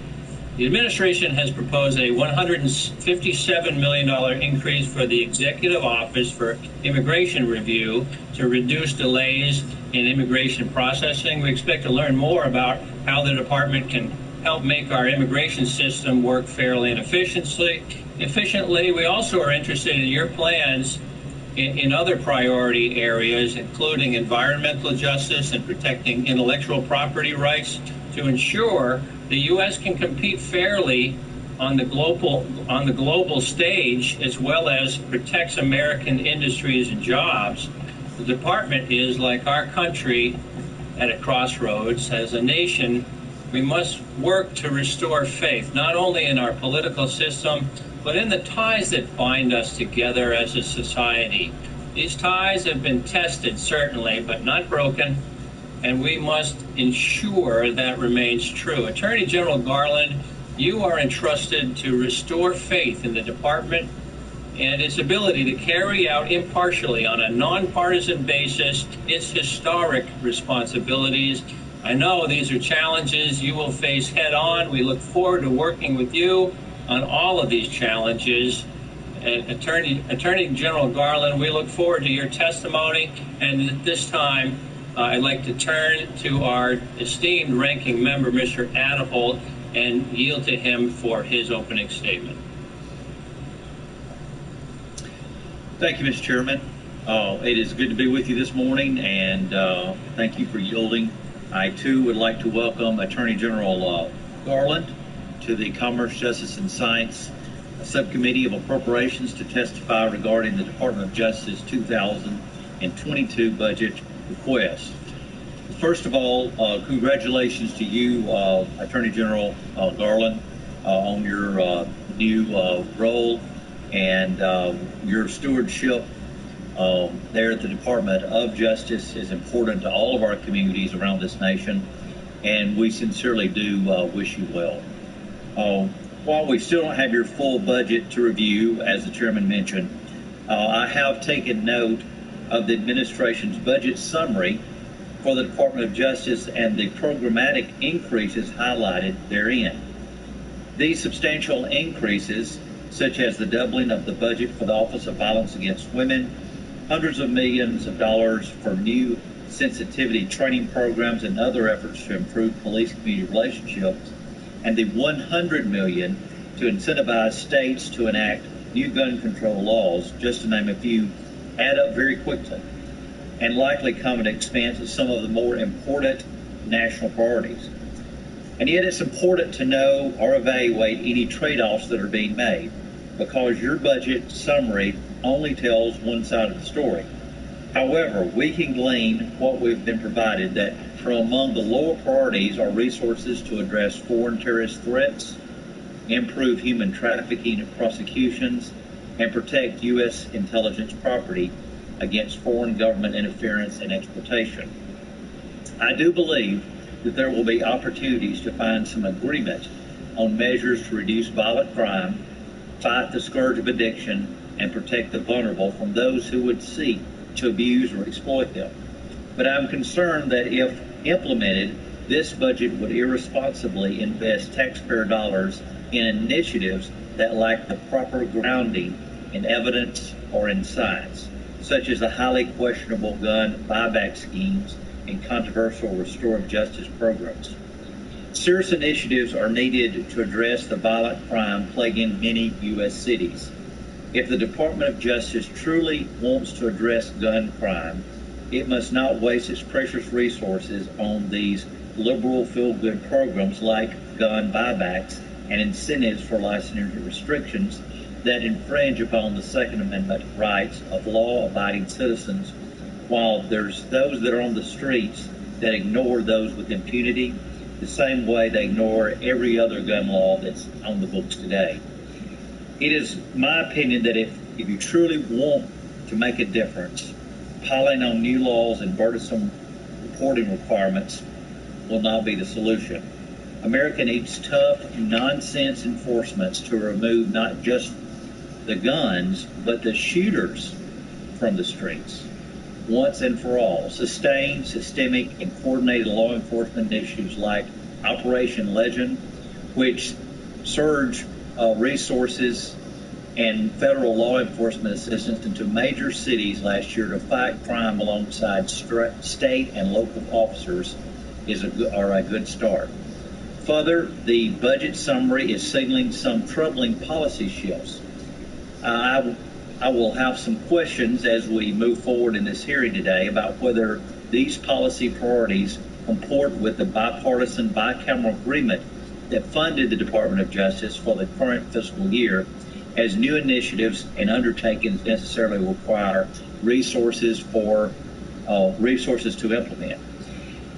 S19: The administration has proposed a $157 million increase for the Executive Office for Immigration Review to reduce delays in immigration processing. We expect to learn more about how the department can help make our immigration system work fairly and efficiently. We also are interested in your plans in other priority areas, including environmental justice and protecting intellectual property rights, to ensure the U.S. can compete fairly on the global stage, as well as protects American industries and jobs. The department is, like our country, at a crossroads. As a nation, we must work to restore faith, not only in our political system, but in the ties that bind us together as a society. These ties have been tested, certainly, but not broken, and we must ensure that remains true. Attorney General Garland, you are entrusted to restore faith in the department and its ability to carry out impartially, on a nonpartisan basis, its historic responsibilities. I know these are challenges you will face head on. We look forward to working with you on all of these challenges. Attorney General Garland, we look forward to your testimony, and at this time, I'd like to turn to our esteemed ranking member, Mr. Adeholt, and yield to him for his opening statement.
S20: Thank you, Mr. Chairman. It is good to be with you this morning, and thank you for yielding. I, too, would like to welcome Attorney General Garland to the Commerce, Justice, and Science Subcommittee of Appropriations to testify regarding the Department of Justice 2022 budget request. First of all, congratulations to you, Attorney General Garland, on your new role, and your stewardship there at the Department of Justice is important to all of our communities around this nation, and we sincerely do wish you well. While we still don't have your full budget to review, as the chairman mentioned, I have taken note of the administration's budget summary for the Department of Justice and the programmatic increases highlighted therein. These substantial increases, such as the doubling of the budget for the Office of Violence Against Women, hundreds of millions of dollars for new sensitivity training programs and other efforts to improve police-community relationships, and the $100 million to incentivize states to enact new gun control laws, just to name a few, add up very quickly and likely come at expense of some of the more important national priorities. And yet it's important to know or evaluate any trade-offs that are being made, because your budget summary only tells one side of the story. However, we can glean what we've been provided, that from among the lower priorities are resources to address foreign terrorist threats, improve human trafficking prosecutions, and protect U.S. intelligence property against foreign government interference and exploitation. I do believe that there will be opportunities to find some agreement on measures to reduce violent crime, fight the scourge of addiction, and protect the vulnerable from those who would seek to abuse or exploit them. But I'm concerned that if implemented, this budget would irresponsibly invest taxpayer dollars in initiatives that lack the proper grounding in evidence or in science, such as the highly questionable gun buyback schemes and controversial restorative justice programs. Serious initiatives are needed to address the violent crime plaguing many U.S. cities. If the Department of Justice truly wants to address gun crime, it must not waste its precious resources on these liberal feel-good programs like gun buybacks and incentives for licensing restrictions that infringe upon the Second Amendment rights of law-abiding citizens, while there's those that are on the streets that ignore those with impunity, the same way they ignore every other gun law that's on the books today. It is my opinion that if you truly want to make a difference, piling on new laws and burdensome reporting requirements will not be the solution. America needs tough, nonsense enforcements to remove not just the guns, but the shooters from the streets, once and for all. Sustained, systemic, and coordinated law enforcement initiatives like Operation Legend, which surge resources and federal law enforcement assistance into major cities last year to fight crime alongside state and local officers, are a good start. Further, the budget summary is signaling some troubling policy shifts. I will have some questions as we move forward in this hearing today about whether these policy priorities comport with the bipartisan bicameral agreement that funded the Department of Justice for the current fiscal year, as new initiatives and undertakings necessarily require resources to implement.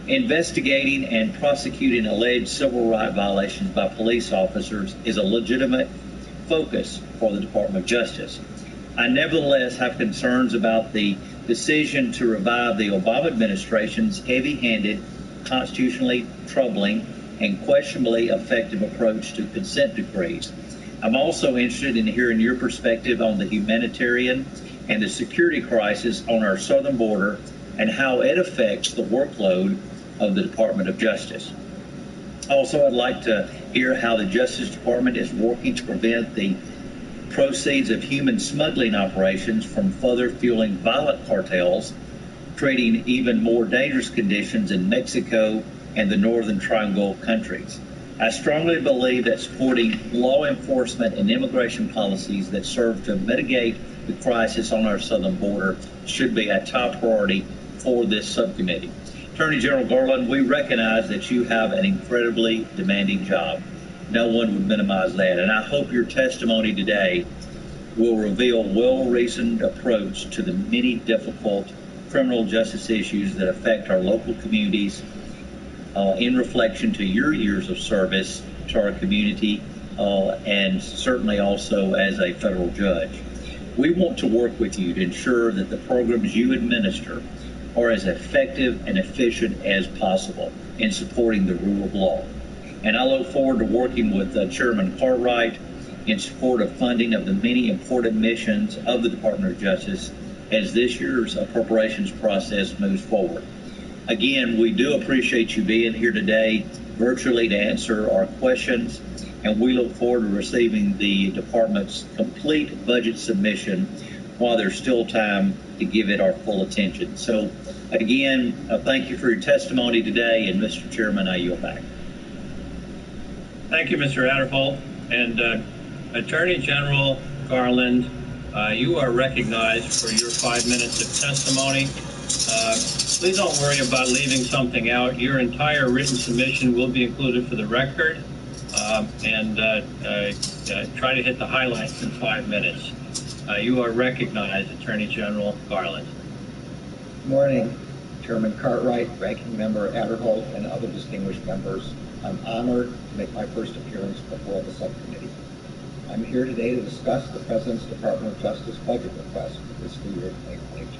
S20: Investigating and prosecuting alleged civil rights violations by police officers is a legitimate focus for the Department of Justice. I nevertheless have concerns about the decision to revive the Obama administration's heavy-handed, constitutionally troubling, and questionably effective approach to consent decrees. I'm also interested in hearing your perspective on the humanitarian and the security crisis on our southern border and how it affects the workload of the Department of Justice. Also, I'd like to hear how the Justice Department is working to prevent the proceeds of human smuggling operations from further fueling violent cartels, creating even more dangerous conditions in Mexico and the Northern Triangle countries. I strongly believe that supporting law enforcement and immigration policies that serve to mitigate the crisis on our southern border should be a top priority for this subcommittee. Attorney General Garland, we recognize that you have an incredibly demanding job. No one would minimize that, and I hope your testimony today will reveal a well-reasoned approach to the many difficult criminal justice issues that affect our local communities in reflection to your years of service to our community and certainly also as a federal judge. We want to work with you to ensure that the programs you administer are as effective and efficient as possible in supporting the rule of law. And I look forward to working with Chairman Cartwright in support of funding of the many important missions of the Department of Justice as this year's appropriations process moves forward. Again, we do appreciate you being here today virtually to answer our questions, and we look forward to receiving the department's complete budget submission while there's still time to give it our full attention. So again, thank you for your testimony today, and Mr. Chairman, I yield back.
S19: Thank you, Mr. Adderholt. And Attorney General Garland, you are recognized for your 5 minutes of testimony. Please don't worry about leaving something out. Your entire written submission will be included for the record, and try to hit the highlights in 5 minutes. You are recognized, Attorney General Garland.
S21: Good morning, Chairman Cartwright, Ranking Member Adderholt, and other distinguished members. I'm honored to make my first appearance before the subcommittee. I'm here today to discuss the President's Department of Justice budget request for fiscal year 2022.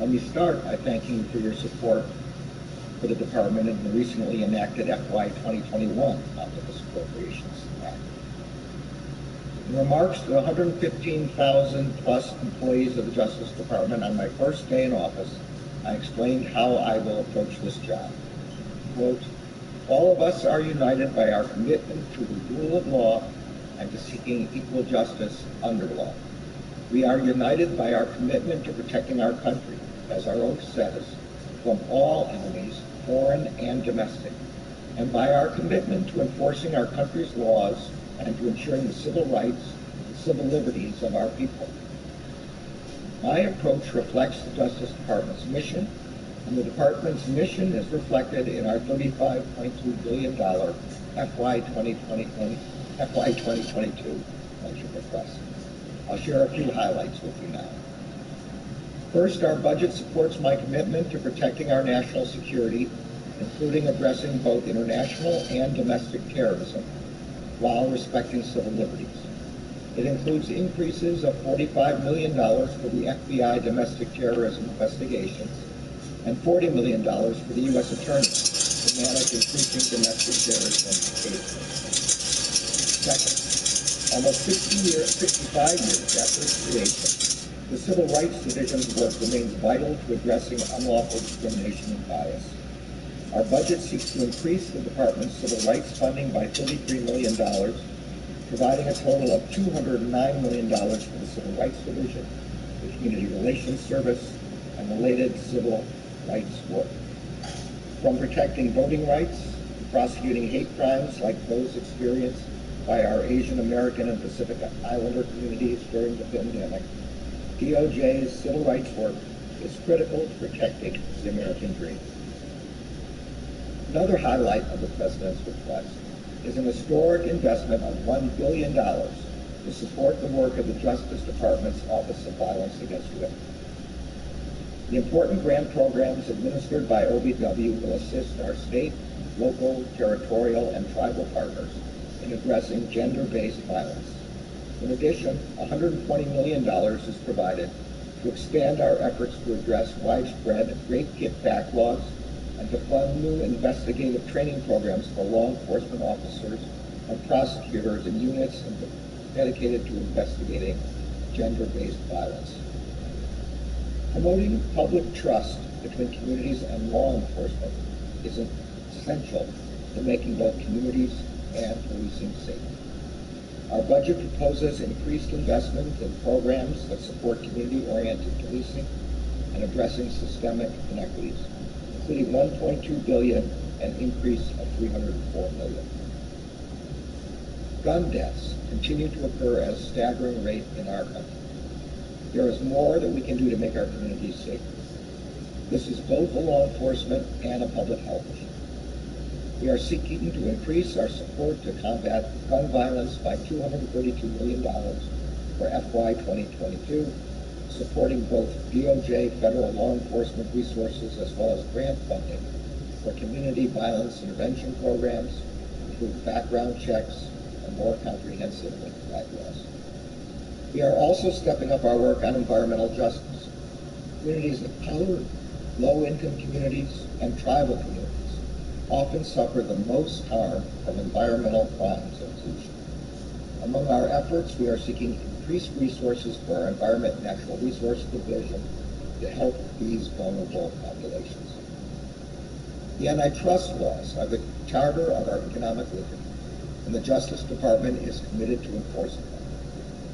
S21: Let me start by thanking you for your support for the department in the recently enacted FY 2021 Omnibus Appropriations Act. In remarks to 115,000 plus employees of the Justice Department on my first day in office, I explained how I will approach this job. Quote, all of us are united by our commitment to the rule of law and to seeking equal justice under law. We are united by our commitment to protecting our country, as our oath says, from all enemies, foreign and domestic, and by our commitment to enforcing our country's laws and to ensuring the civil rights and civil liberties of our people. My approach reflects the Justice Department's mission, and the Department's mission is reflected in our $35.2 billion FY 2022 budget request. I'll share a few highlights with you now. First, our budget supports my commitment to protecting our national security, including addressing both international and domestic terrorism, while respecting civil liberties. It includes increases of $45 million for the FBI domestic terrorism investigations and $40 million for the U.S. Attorney to manage increasing domestic terrorism cases. Second, almost 65 years after its creation, the Civil Rights Division's work remains vital to addressing unlawful discrimination and bias. Our budget seeks to increase the Department's civil rights funding by $33 million, providing a total of $209 million for the Civil Rights Division, the Community Relations Service, and related civil rights work. From protecting voting rights, prosecuting hate crimes like those experienced by our Asian American and Pacific Islander communities during the pandemic, DOJ's civil rights work is critical to protecting the American dream. Another highlight of the President's request is an historic investment of $1 billion to support the work of the Justice Department's Office of Violence Against Women. The important grant programs administered by OVW will assist our state, local, territorial, and tribal partners in addressing gender-based violence. In addition, $120 million is provided to expand our efforts to address widespread rape kit backlogs and to fund new investigative training programs for law enforcement officers and prosecutors in units dedicated to investigating gender-based violence. Promoting public trust between communities and law enforcement is essential to making both communities and policing safe. Our budget proposes increased investment in programs that support community-oriented policing and addressing systemic inequities, including $1.2 billion and an increase of $304 million. Gun deaths continue to occur at a staggering rate in our country. There is more that we can do to make our communities safer. This is both a law enforcement and a public health issue. We are seeking to increase our support to combat gun violence by $232 million for FY 2022, supporting both DOJ federal law enforcement resources as well as grant funding for community violence intervention programs, including background checks and more comprehensive flag laws. We are also stepping up our work on environmental justice. Communities of color, low-income communities, and tribal communities often suffer the most harm from environmental crimes and pollution. Among our efforts, we are seeking increased resources for our Environment and Natural Resource Division to help these vulnerable populations. The antitrust laws are the charter of our economic liberty, and the Justice Department is committed to enforcing them.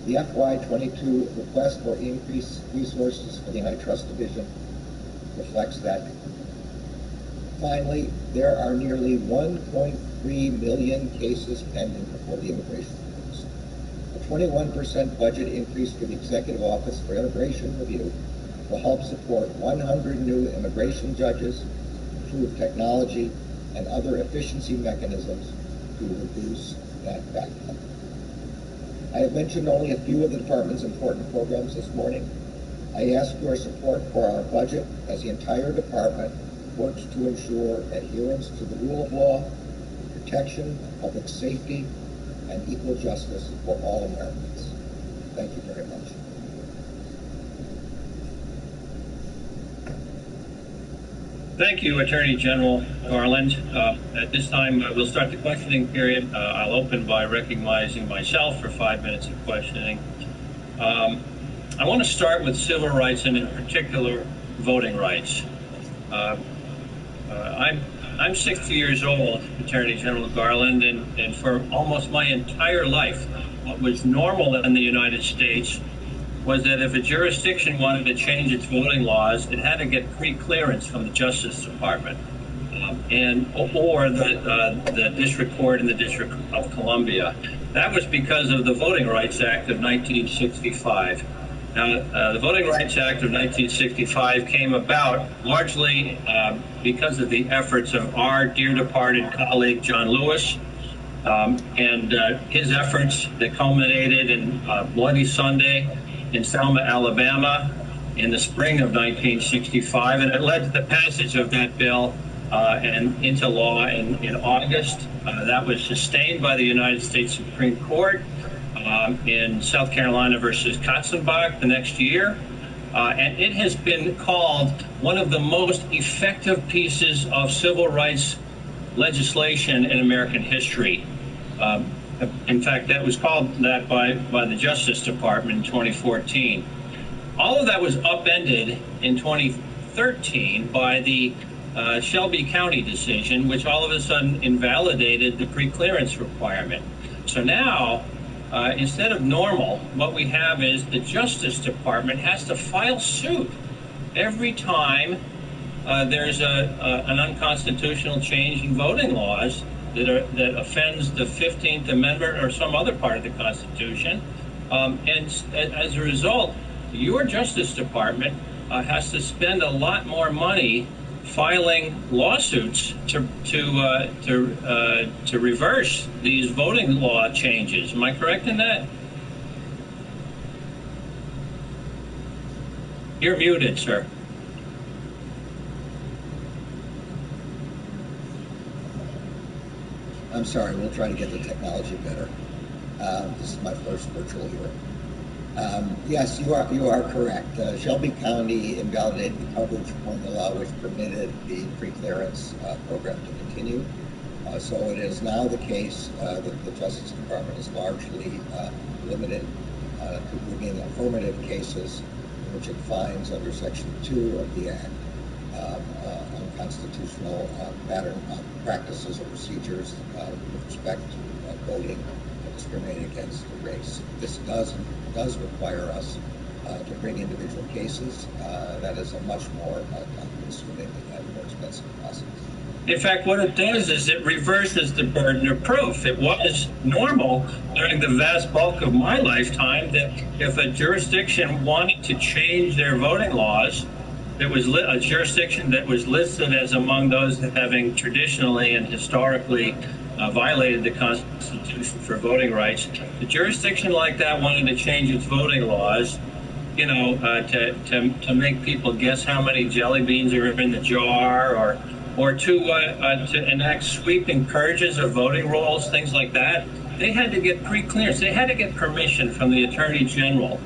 S21: The FY 22 request for increased resources for the Antitrust Division reflects that. Finally, there are nearly 1.3 million cases pending before the Immigration Courts. A 21% budget increase for the Executive Office for Immigration Review will help support 100 new immigration judges, improve technology, and other efficiency mechanisms to reduce that backlog. I have mentioned only a few of the department's important programs this morning. I ask your support for our budget as the entire department works to ensure adherence to the rule of law, protection of public safety, and equal justice for all Americans. Thank you very much.
S19: Thank you, Attorney General Garland. At this time, we'll start the questioning period. I'll open by recognizing myself for 5 minutes of questioning. I want to start with civil rights and in particular voting rights. I'm 60 years old, Attorney General Garland, and for almost my entire life, what was normal in the United States was that if a jurisdiction wanted to change its voting laws, it had to get pre-clearance from the Justice Department or the District Court in the District of Columbia. That was because of the Voting Rights Act of 1965. Now, the Voting Rights Act of 1965 came about largely because of the efforts of our dear departed colleague, John Lewis, and his efforts that culminated in Bloody Sunday in Selma, Alabama in the spring of 1965, and it led to the passage of that bill and into law in August. That was sustained by the United States Supreme Court in South Carolina versus Katzenbach the next year. And it has been called one of the most effective pieces of civil rights legislation in American history. In fact, that was called that by the Justice Department in 2014. All of that was upended in 2013 by the Shelby County decision, which all of a sudden invalidated the pre-clearance requirement. So now, instead of normal, what we have is the Justice Department has to file suit every time there's an unconstitutional change in voting laws that offends the 15th Amendment or some other part of the Constitution. And as a result, your Justice Department has to spend a lot more money filing lawsuits to reverse these voting law changes. Am I correct in that? You're muted, sir.
S21: I'm sorry, we'll try to get the technology better. This is my first virtual hearing. Yes, you are correct. Shelby County invalidated the coverage formula which permitted the pre-clearance program to continue. So it is now the case that the Justice Department is largely limited to bringing affirmative cases in which it finds under Section 2 of the Act unconstitutional pattern practices or procedures with respect to voting and discriminating against race. This does require us to bring individual cases. That is a much more time-consuming and more expensive process.
S19: In fact, what it does is it reverses the burden of proof. It was normal during the vast bulk of my lifetime that if a jurisdiction wanted to change their voting laws, it was a jurisdiction that was listed as among those having traditionally and historically violated the Constitution for voting rights. The jurisdiction like that wanted to change its voting laws, you know, to make people guess how many jelly beans are in the jar, or to enact sweeping purges of voting rolls, things like that. They had to get pre-clearance. They had to get permission from the Attorney General.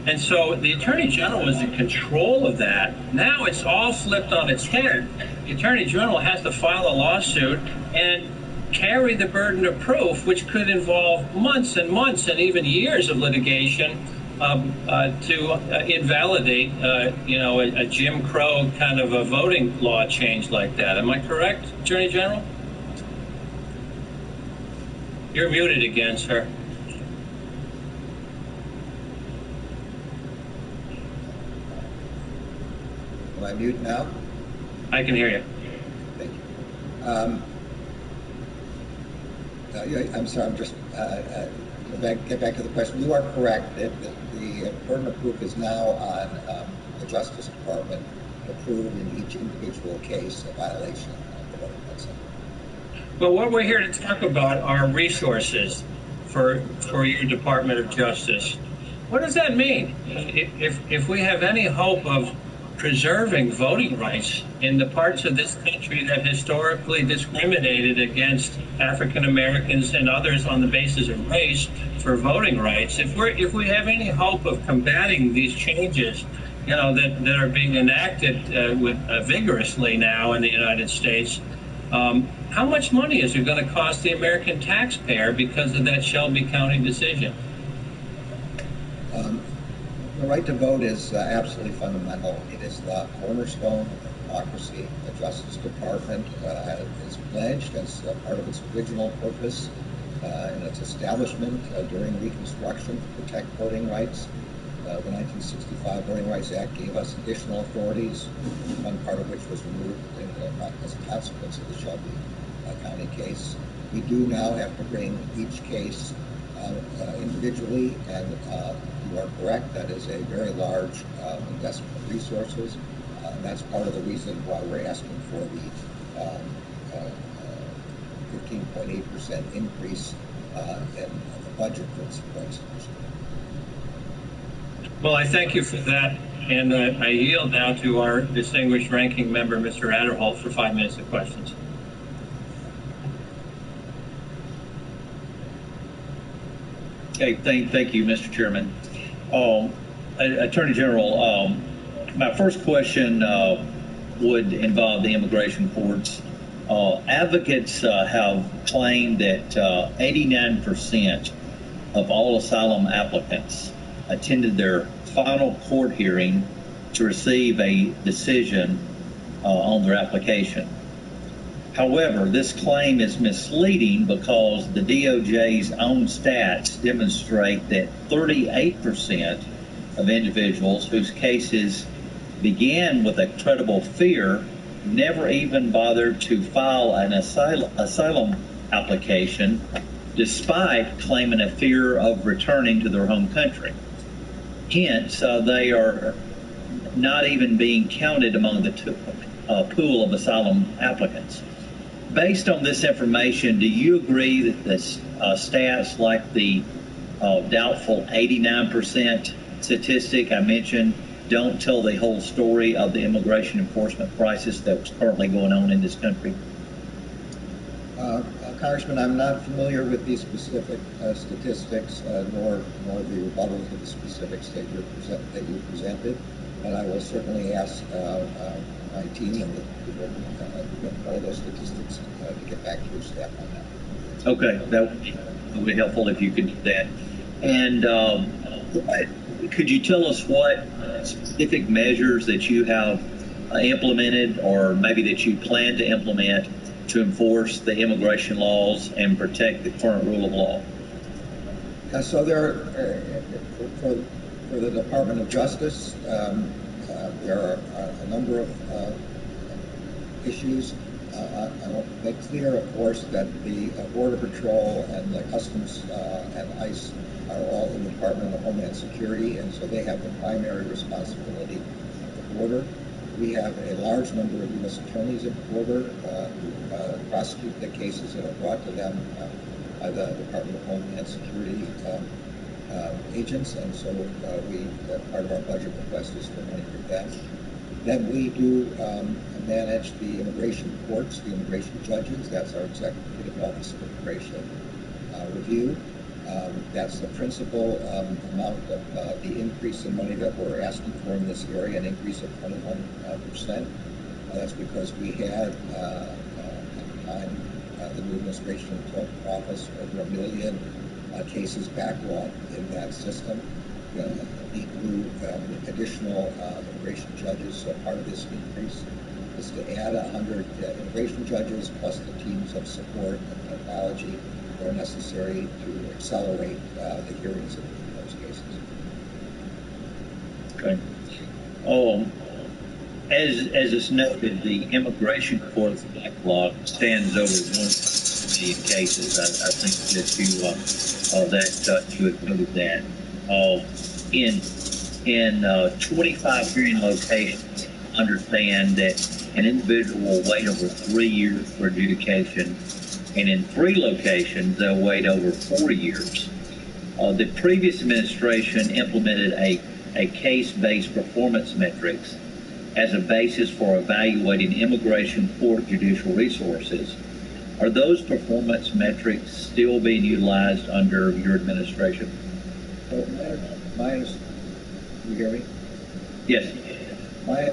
S19: And so the Attorney General was in control of that. Now it's all flipped on its head. The Attorney General has to file a lawsuit and carry the burden of proof, which could involve months and months and even years of litigation to invalidate, a Jim Crow kind of a voting law change like that. Am I correct, Attorney General? You're muted again, sir.
S21: Am I mute now?
S19: I can hear you.
S21: Thank you. I'm sorry, I'm just get back to the question. You are correct. The burden of proof is now on the Justice Department to prove in each individual case a violation of the voting rights act.
S19: Well, what we're here to talk about are resources for your Department of Justice. What does that mean? If we have any hope of preserving voting rights in the parts of this country that historically discriminated against African Americans and others on the basis of race for voting rights, if we have any hope of combating these changes, that are being enacted vigorously now in the United States, how much money is it going to cost the American taxpayer because of that Shelby County decision?
S21: The right to vote is absolutely fundamental. It is the cornerstone of democracy. The Justice Department is pledged as part of its original purpose in its establishment during Reconstruction to protect voting rights. The 1965 Voting Rights Act gave us additional authorities, one part of which was removed as a consequence of the Shelby County case. We do now have to bring each case individually, and you are correct, that is a very large investment of resources, and that's part of the reason why we're asking for the 15.8% increase in the budget for this institution.
S19: Well, I thank you for that, and I yield now to our distinguished ranking member, Mr. Adderholt, for 5 minutes of questions.
S20: Okay, thank you, Mr. Chairman. Attorney General, my first question would involve the immigration courts. Advocates have claimed that 89% of all asylum applicants attended their final court hearing to receive a decision on their application. However, this claim is misleading because the DOJ's own stats demonstrate that 38% of individuals whose cases began with a credible fear never even bothered to file an asylum application, despite claiming a fear of returning to their home country. Hence, they are not even being counted among the pool of asylum applicants. Based on this information, do you agree that this stats like the doubtful 89% statistic I mentioned don't tell the whole story of the immigration enforcement crisis that's currently going on in this country?
S21: Congressman, I'm not familiar with these specific statistics, nor the rebuttals of the specifics that you presented, but I will certainly ask my team and the people who know those statistics to get back to your staff on that.
S20: Okay, that would be helpful if you could do that. And could you tell us what specific measures that you have implemented, or maybe that you plan to implement, to enforce the immigration laws and protect the current rule of law?
S21: So there are, for the Department of Justice, there are a number of issues. I want to make clear, of course, that the Border Patrol and the Customs and ICE are all in the Department of Homeland Security, and so they have the primary responsibility of the border. We have a large number of U.S. attorneys at the border who prosecute the cases that are brought to them by the Department of Homeland Security agents, and so part of our budget request is for money for them. Then we do manage the immigration courts, the immigration judges. That's our Executive Office of Immigration Review. That's the principal amount of the increase in money that we're asking for in this area, an increase of 21%. That's because we had, at the time, the new administration took office, over 1 million cases backlog in that system. We grew additional immigration judges, so part of this increase is to add 100 immigration judges plus the teams of support and technology that are necessary to accelerate the hearings in those cases.
S20: Okay. As is noted, the immigration court's backlog stands over 1 million cases. I think that you admitted that. In 25 hearing locations, understand that an individual will wait over 3 years for adjudication, and in 3 locations they'll wait over 4 years. The previous administration implemented a case-based performance metrics as a basis for evaluating immigration court judicial resources. Are those performance metrics still being utilized under your administration?
S21: You hear me?
S20: Yes.
S21: My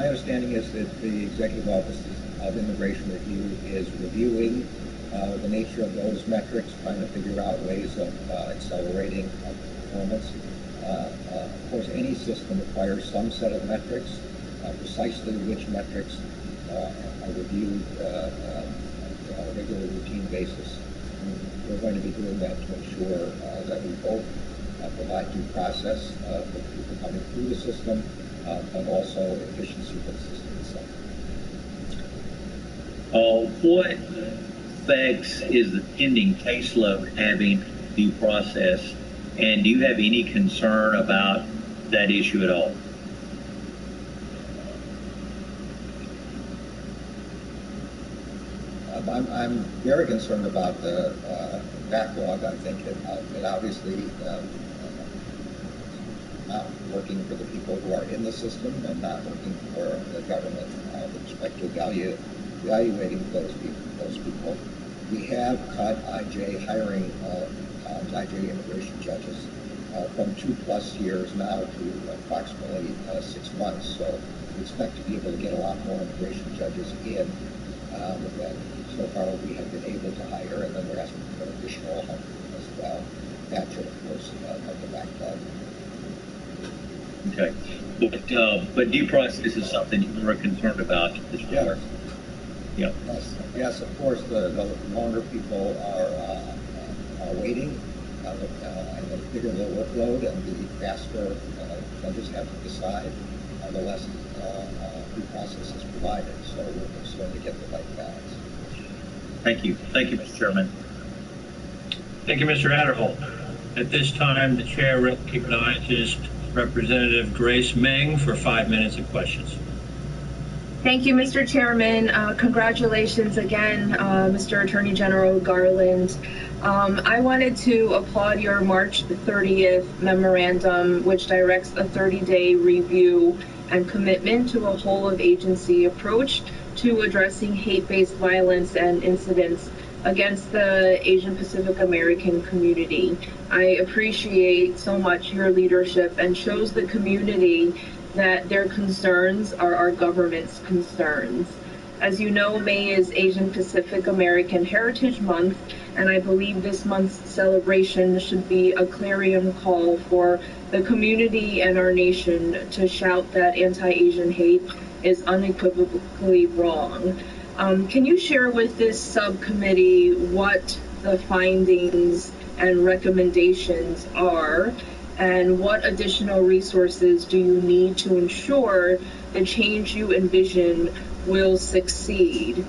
S21: understanding is that the Executive Office of Immigration Review is reviewing the nature of those metrics, trying to figure out ways of accelerating performance. Of course, any system requires some set of metrics. Precisely which metrics are reviewed on a regular routine basis. And we're going to be doing that to ensure that we both provide due process for people coming through the system, but also efficiency for the system itself.
S20: What effects is the pending caseload having due process, and do you have any concern about that issue at all?
S21: I'm very concerned about the backlog. I think it obviously not working for the people who are in the system and not working for the government with respect to evaluating those people. We have cut IJ hiring IJ immigration judges from 2+ years now to approximately 6 months. So we expect to be able to get a lot more immigration judges in with that. So far we have been able to hire, and then we're asking for additional help as well. That should, of course, help the backlog.
S20: Okay. But due process is something you were concerned about as well.
S21: Yeah. Yes, of course, the longer people are waiting, and the bigger the workload and the faster judges have to decide, the less due process is provided. So we're concerned to get the right balance.
S20: Thank you. Thank you, Mr. Chairman.
S19: Thank you, Mr. Adderholt. At this time, the chair recognizes Representative Grace Meng for 5 minutes of questions.
S4: Thank you, Mr. Chairman. Congratulations again, Mr. Attorney General Garland. I wanted to applaud your March 30th memorandum, which directs a 30-day review and commitment to a whole-of-agency approach to addressing hate-based violence and incidents against the Asian Pacific American community. I appreciate so much your leadership and shows the community that their concerns are our government's concerns. As you know, May is Asian Pacific American Heritage Month, and I believe this month's celebration should be a clarion call for the community and our nation to shout that anti-Asian hate is unequivocally wrong. Can you share with this subcommittee what the findings and recommendations are, and what additional resources do you need to ensure the change you envision will succeed?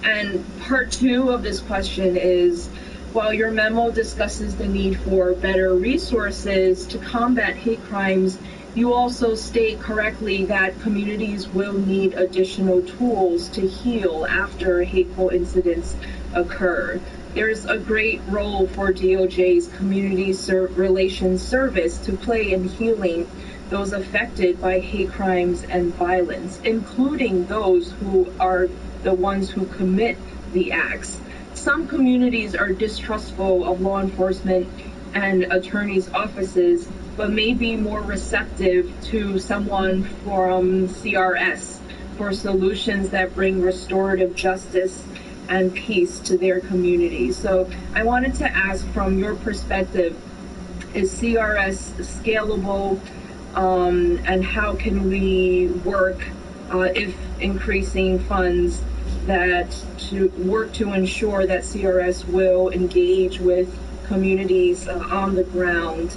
S4: And part two of this question is, while your memo discusses the need for better resources to combat hate crimes, you also state correctly that communities will need additional tools to heal after hateful incidents occur. There's a great role for DOJ's Community Relations Service to play in healing those affected by hate crimes and violence, including those who are the ones who commit the acts. Some communities are distrustful of law enforcement and attorneys' offices, but may be more receptive to someone from CRS for solutions that bring restorative justice and peace to their communities. So I wanted to ask, from your perspective, is CRS scalable, and how can we work, if increasing funds, that to work to ensure that CRS will engage with communities on the ground?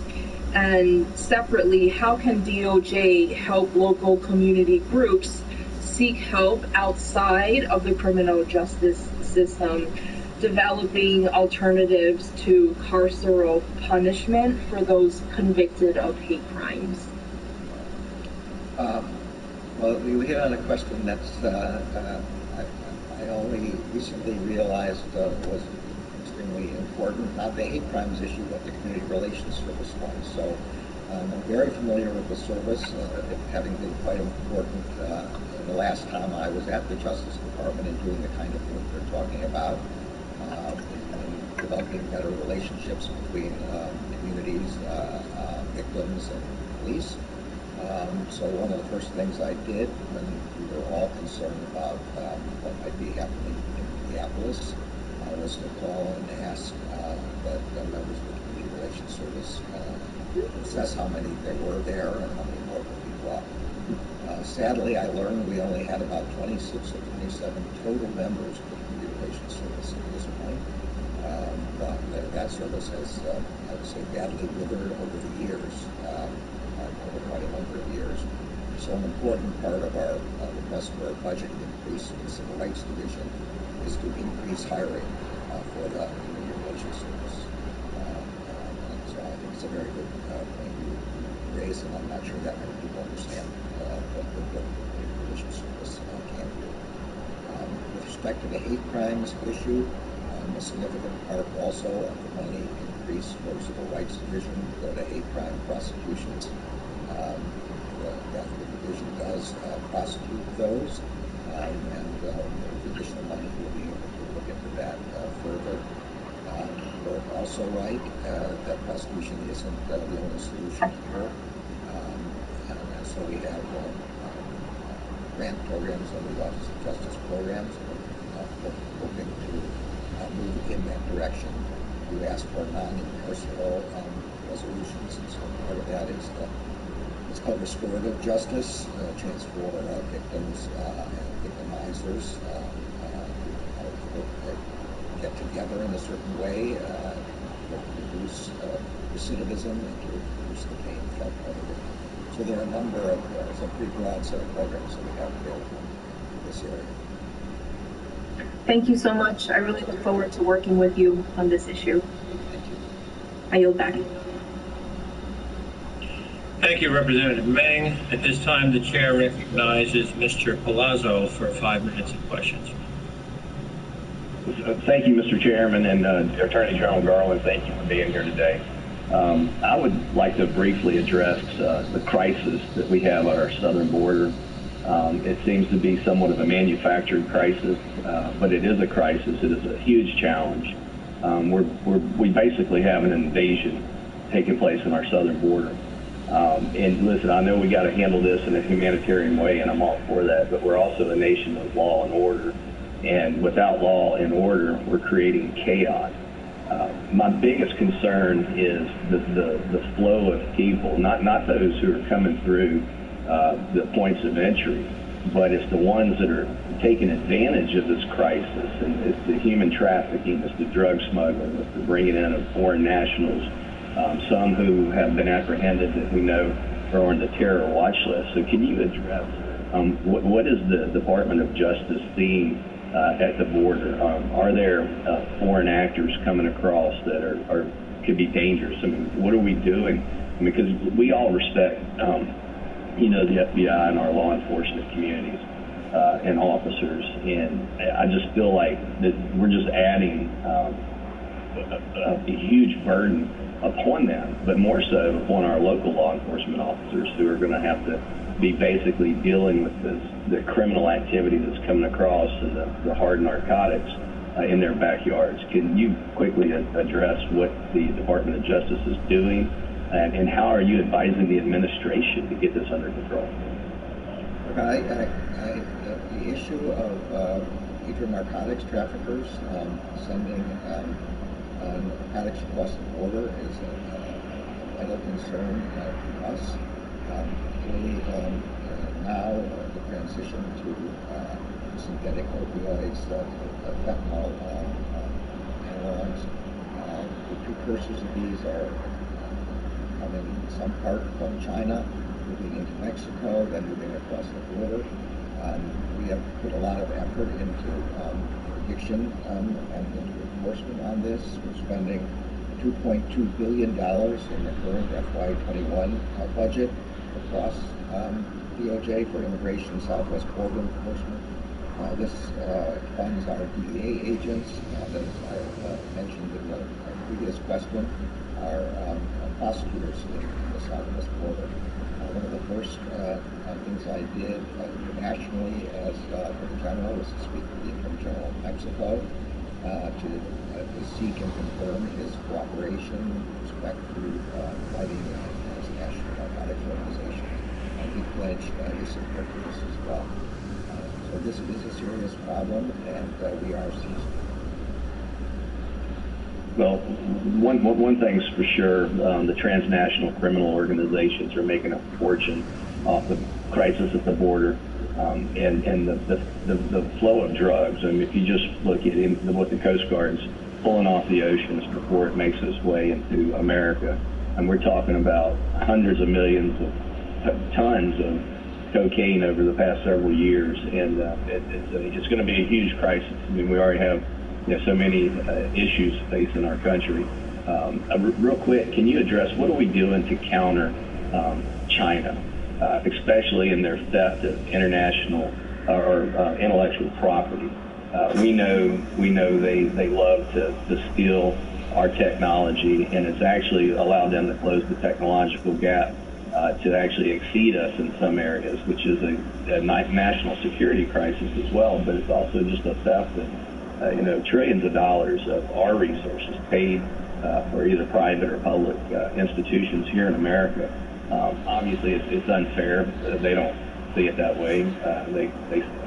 S4: And separately, how can DOJ help local community groups seek help outside of the criminal justice system, developing alternatives to carceral punishment for those convicted of hate crimes?
S21: Well, we hit on a question that's I only recently realized was extremely important, not the hate crimes issue, but the community relations service one. So I'm very familiar with the service, having been quite important the last time I was at the Justice Department and doing the kind of work we're talking about, in developing better relationships between communities, victims, and police. So one of the first things I did when we were all concerned about what might be happening in Minneapolis was to call and ask that members of the Community Relations Service assess how many there were there and how many more would be brought. Sadly, I learned we only had about 26 or 27 total members of the Community Relations Service at this point. But that service has, I would say, badly withered over the years. Over quite a number of years. So an important part of our request for a budget increase in the Civil Rights Division is to increase hiring for the Community Relations Service. So I think it's a very good point you raised, and I'm not sure that many people understand what the Community Relations Service can do. With respect to the hate crimes issue, a significant part also of the money increased for Civil Rights Division to go to hate crime prosecutions. The division does prosecute those, and with additional money we'll be able to look into that further. We're also right that prosecution isn't the only solution here, and so we have grant programs under the Office of Justice programs, hoping to move in that direction. You asked for non-incarceral resolutions, and so part of that is it's called Restorative Justice, transfer victims and victimizers get together in a certain way to reduce recidivism and to reduce the pain felt by the victim. So there are a number of, it's a pretty broad set of programs that we have available in this area.
S4: Thank you so much. I really look forward to working with you on this issue.
S21: Thank you.
S4: I yield back.
S19: Thank you, Representative Meng. At this time, the chair recognizes Mr. Palazzo for 5 minutes of questions.
S1: Thank you, Mr. Chairman, and Attorney General Garland, thank you for being here today. I would like to briefly address the crisis that we have on our southern border. It seems to be somewhat of a manufactured crisis, but it is a crisis. It is a huge challenge. We basically have an invasion taking place in our southern border. And listen, I know we got to handle this in a humanitarian way, and I'm all for that, but we're also a nation of law and order. And without law and order, we're creating chaos. My biggest concern is the flow of people, not those who are coming through the points of entry, but it's the ones that are taking advantage of this crisis. And it's the human trafficking, it's the drug smuggling, it's the bringing in of foreign nationals, some who have been apprehended that we know are on the terror watch list. So can you address what is the Department of Justice seeing at the border? Are there foreign actors coming across that could be dangerous? I mean, what are we doing? I mean, because we all respect, the FBI and our law enforcement communities and officers, and I just feel like that we're just adding a huge burden upon them, but more so upon our local law enforcement officers who are going to have to be basically dealing with the criminal activity that's coming across and the hard narcotics in their backyards. Can you quickly address what the Department of Justice is doing, and how are you advising the administration to get this under control?
S21: The issue of either narcotics traffickers sending narcotics across the border is a vital concern to us. Clearly, now the transition to synthetic opioids, fentanyl analogs, the precursors of these are coming in some part from China, moving into Mexico, then moving across the border. We have put a lot of effort into prediction and into enforcement on this. We're spending $2.2 billion in the current FY21 budget across DOJ for immigration Southwest border enforcement. This funds our DEA agents, as I mentioned in the previous question, our prosecutors in the Southwest border. One of the first things I did internationally as Attorney General was to speak to the Attorney General of Mexico to seek and confirm his cooperation with respect to fighting international narcotics organizations. And he pledged his support for this as well. So this is a serious problem, and we are seizing.
S1: Well, one thing's for sure, the transnational criminal organizations are making a fortune off the crisis at the border, and the flow of drugs. I mean, if you just look at what the Coast Guard's pulling off the oceans before it makes its way into America, and we're talking about hundreds of millions of tons of cocaine over the past several years, and it's going to be a huge crisis. I mean, we already have so many issues facing our country. Real quick, can you address what are we doing to counter China, especially in their theft of international or intellectual property? We know they love to steal our technology, and it's actually allowed them to close the technological gap to actually exceed us in some areas, which is a national security crisis as well, but it's also just a theft of trillions of dollars of our resources paid for either private or public institutions here in America. Obviously, it's unfair. They don't see it that way. They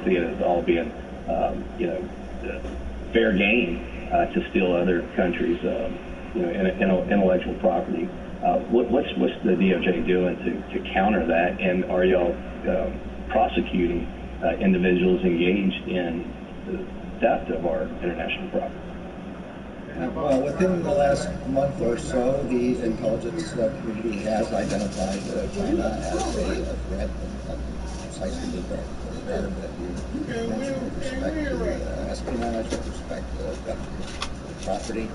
S1: see it as all being, fair game to steal other countries' intellectual property. What's the DOJ doing to counter that? And are y'all prosecuting individuals engaged in the theft of our international property?
S21: Well, within the last month or so, the intelligence community has identified China as a threat, and precisely the threat that you mentioned with respect to espionage, with respect to theft of property.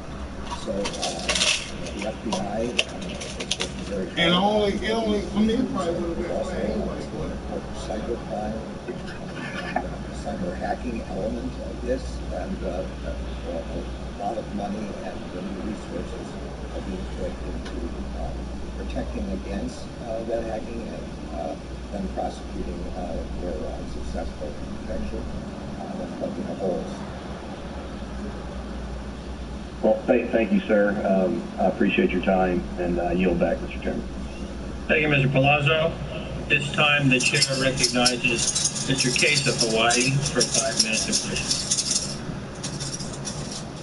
S21: So the FBI is working very hard.
S7: And only, I mean, it probably would have
S21: also cybercrime, cyber hacking element of this, and a lot of money and new resources are being put into protecting against that hacking and then prosecuting where unsuccessful detection and plugging the holes.
S1: Well, thank you, sir. I appreciate your time, and yield back, Mr. Chairman.
S19: Thank you, Mr. Palazzo. This time, the chair recognizes Mr. Case of Hawaii for 5 minutes of questions.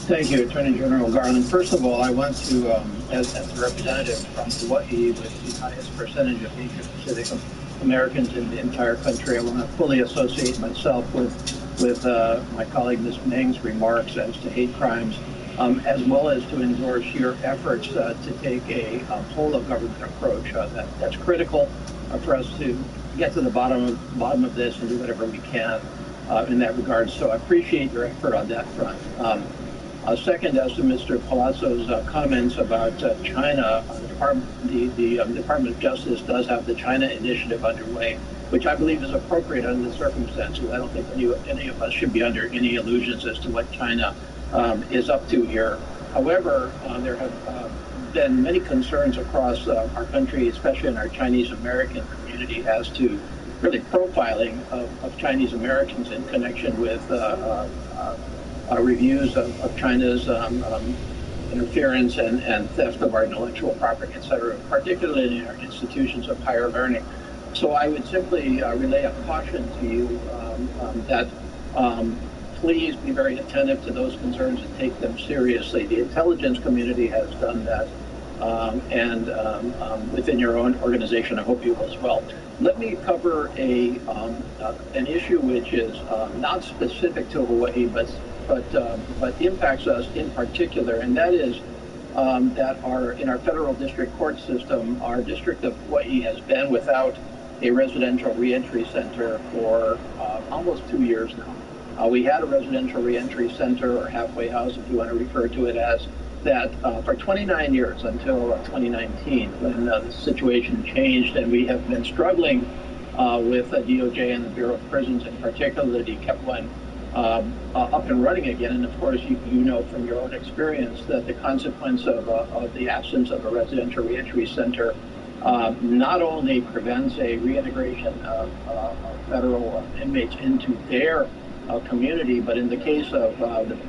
S2: Thank you, Attorney General Garland. First of all, I want to, as a representative from Hawaii with the highest percentage of Asian Pacific Americans in the entire country, I want to fully associate myself with my colleague Ms. Meng's remarks as to hate crimes, as well as to endorse your efforts to take a whole of government approach. That's critical for us to get to the bottom of this and do whatever we can in that regard. So I appreciate your effort on that front. Second, as to Mr. Palazzo's comments about China, the Department of Justice does have the China initiative underway, which I believe is appropriate under the circumstances. I don't think any of us should be under any illusions as to what China is up to here. However, there have been many concerns across our country, especially in our Chinese American community, as to really profiling of Chinese Americans in connection with reviews of China's interference and theft of our intellectual property, et cetera, particularly in our institutions of higher learning. So I would simply relay a caution to you that please be very attentive to those concerns and take them seriously. The intelligence community has done that, and within your own organization, I hope you will as well. Let me cover an issue which is not specific to Hawaii, but impacts us in particular, and that is that in our federal district court system, our District of Hawaii has been without a residential reentry center for almost 2 years now. We had a residential reentry center, or halfway house, if you want to refer to it as that, for 29 years until 2019, when the situation changed, and we have been struggling with DOJ and the Bureau of Prisons in particular to keep one up and running again. And of course, you know from your own experience that the consequence of the absence of a residential reentry center not only prevents a reintegration of federal inmates into their community, but in the case of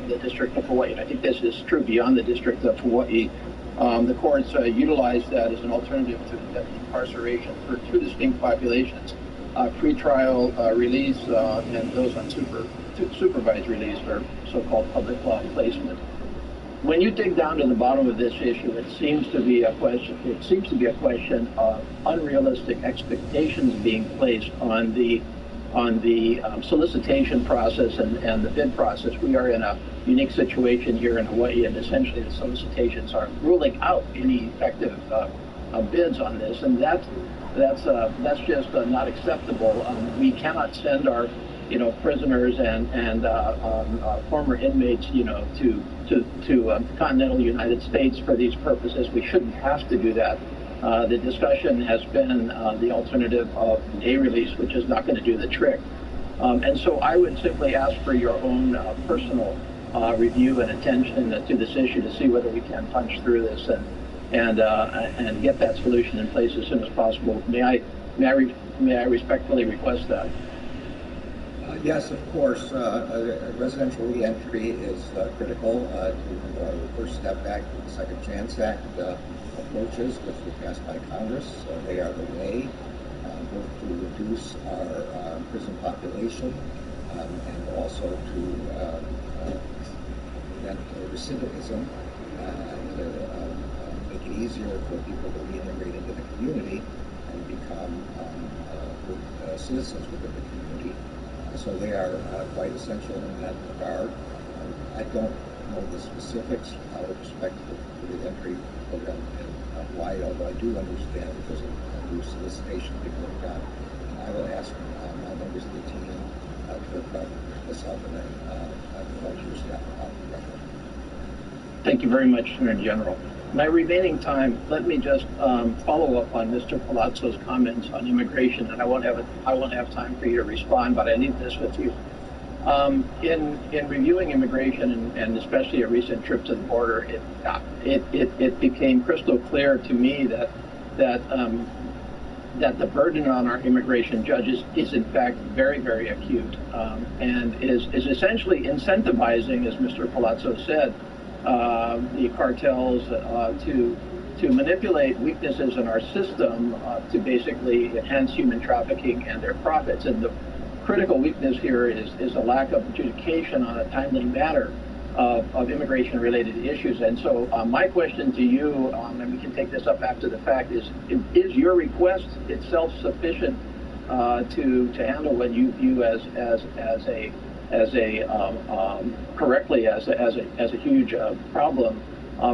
S2: the District of Hawaii, and I think this is true beyond the District of Hawaii, the courts utilize that as an alternative to incarceration for two distinct populations, pretrial release and those on supervised release, or so-called public law placement. When you dig down to the bottom of this issue, it seems to be a question of unrealistic expectations being placed on the solicitation process and the bid process. We are in a unique situation here in Hawaii, and essentially the solicitations are ruling out any effective bids on this, and that's just not acceptable. We cannot send our prisoners and former inmates to continental United States for these purposes. We shouldn't have to do that. The discussion has been the alternative of day release, which is not going to do the trick. And so I would simply ask for your own personal review and attention to this issue to see whether we can punch through this and get that solution in place as soon as possible. May I respectfully request that?
S21: Yes, of course. Residential reentry is critical to the First Step Act and the Second Chance Act approaches, which were passed by Congress. They are the way both to reduce our prison population and also to prevent recidivism and to make it easier for people to reintegrate into the community and become good citizens within the community. So they are quite essential in that regard. I don't know the specifics with respect to the entry program and why, although I do understand because of the solicitation people have got. And I will ask my members of the team to wrap this up, and then I'll use that on the record.
S2: Thank you very much, Attorney General. My remaining time, let me just follow up on Mr. Palazzo's comments on immigration, and I won't have time for you to respond, but I leave this with you. In reviewing immigration and especially a recent trip to the border, it became crystal clear to me that the burden on our immigration judges is in fact very, very acute, and is essentially incentivizing, as Mr. Palazzo said, the cartels to manipulate weaknesses in our system to basically enhance human trafficking and their profits. And the critical weakness here is a lack of adjudication on a timely matter of immigration-related issues. And so my question to you, and we can take this up after the fact, is your request itself sufficient to handle what you view as a huge problem?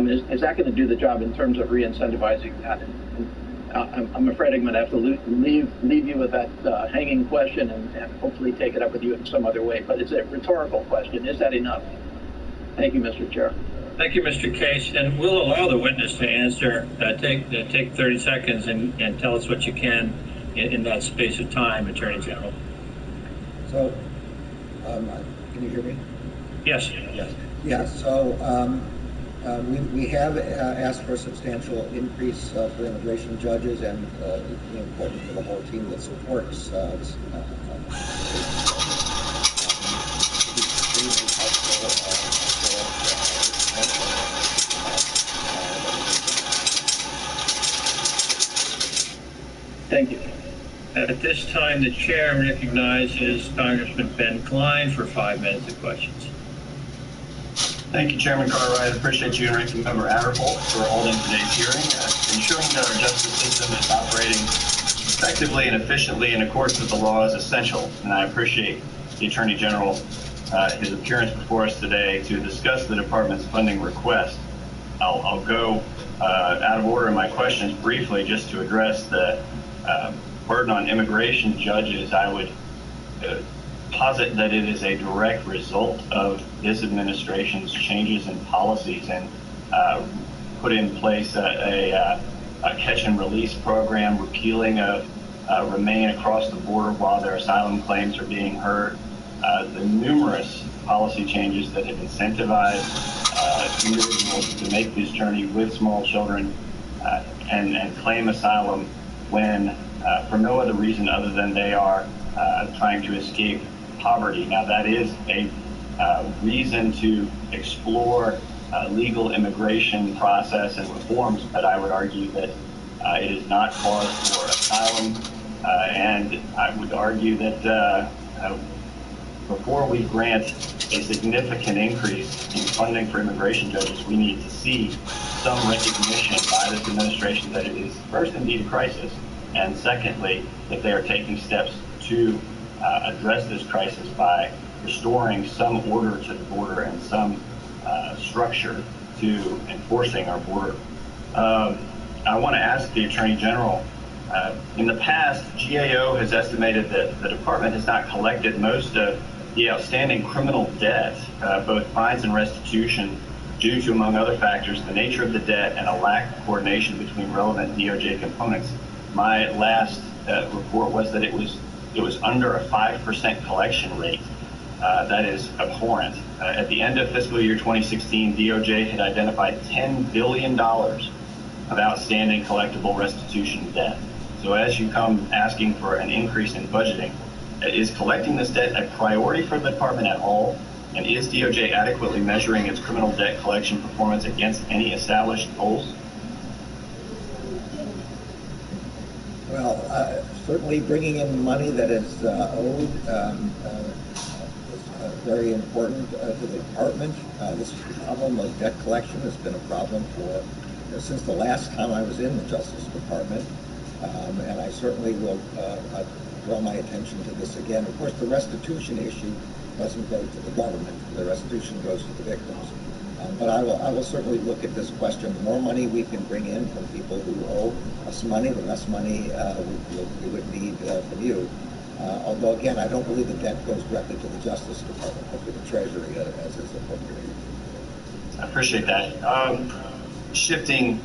S2: Is that going to do the job in terms of re-incentivizing that? And I'm afraid I'm going to have to leave you with that hanging question and hopefully take it up with you in some other way. But it's a rhetorical question. Is that enough? Thank you, Mr. Chair.
S19: Thank you, Mr. Case. And we'll allow the witness to answer. Take 30 seconds and tell us what you can in that space of time, Attorney General.
S21: So, can you hear me?
S19: Yes.
S21: Yes. Yeah. So we have asked for a substantial increase for immigration judges, and important for the whole team that supports
S2: Thank you.
S19: At this time, the chair recognizes Congressman Ben Klein for 5 minutes of questions.
S3: Thank you, Chairman Cartwright. I appreciate you and Ranking Member Adderholt for holding today's hearing. Ensuring that our justice system is operating effectively and efficiently in accordance with the law is essential, and I appreciate the Attorney General, his appearance before us today to discuss the Department's funding request. I'll go out of order in my questions briefly just to address the burden on immigration judges. I would posit that it is a direct result of this administration's changes in policies and put in place a catch and release program, repealing of remain across the border while their asylum claims are being heard, the numerous policy changes that have incentivized individuals to make this journey with small children and claim asylum when for no other reason other than they are trying to escape poverty. Now, that is a reason to explore legal immigration process and reforms, but I would argue that it is not cause for asylum, and I would argue that before we grant a significant increase in funding for immigration judges, we need to see some recognition by this administration that it is first indeed a crisis, and secondly, that they are taking steps to address this crisis by restoring some order to the border and some structure to enforcing our border. I want to ask the Attorney General, in the past, GAO has estimated that the department has not collected most of the outstanding criminal debt, both fines and restitution, due to, among other factors, the nature of the debt and a lack of coordination between relevant DOJ components. My last report was that it was under a 5% collection rate. That is abhorrent. At the end of fiscal year 2016, DOJ had identified $10 billion of outstanding collectible restitution debt. So as you come asking for an increase in budgeting, is collecting this debt a priority for the department at all? And is DOJ adequately measuring its criminal debt collection performance against any established goals?
S21: Well, certainly bringing in the money that is owed is very important to the department. This problem of debt collection has been a problem for since the last time I was in the Justice Department, and I certainly will draw my attention to this again. Of course, the restitution issue doesn't go to the government. The restitution goes to the victims. But I will certainly look at this question. The more money we can bring in from people who owe us money, the less money we would need from you. Although, again, I don't believe the debt goes directly to the Justice Department, but to the Treasury as is appropriate.
S3: I appreciate that. Shifting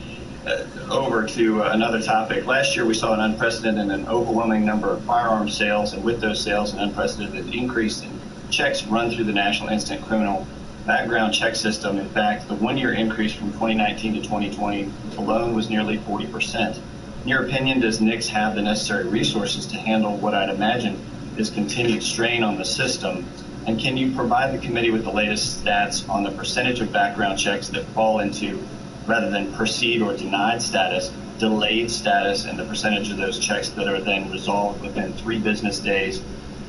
S3: over to another topic. Last year we saw an unprecedented and overwhelming number of firearms sales, and with those sales, an unprecedented increase in checks run through the National Instant Criminal Background Check System. In fact, the one-year increase from 2019 to 2020 alone was nearly 40%. In your opinion, does NICS have the necessary resources to handle what I'd imagine is continued strain on the system? And can you provide the committee with the latest stats on the percentage of background checks that fall into, rather than proceed or denied status, delayed status, and the percentage of those checks that are then resolved within 3 business days,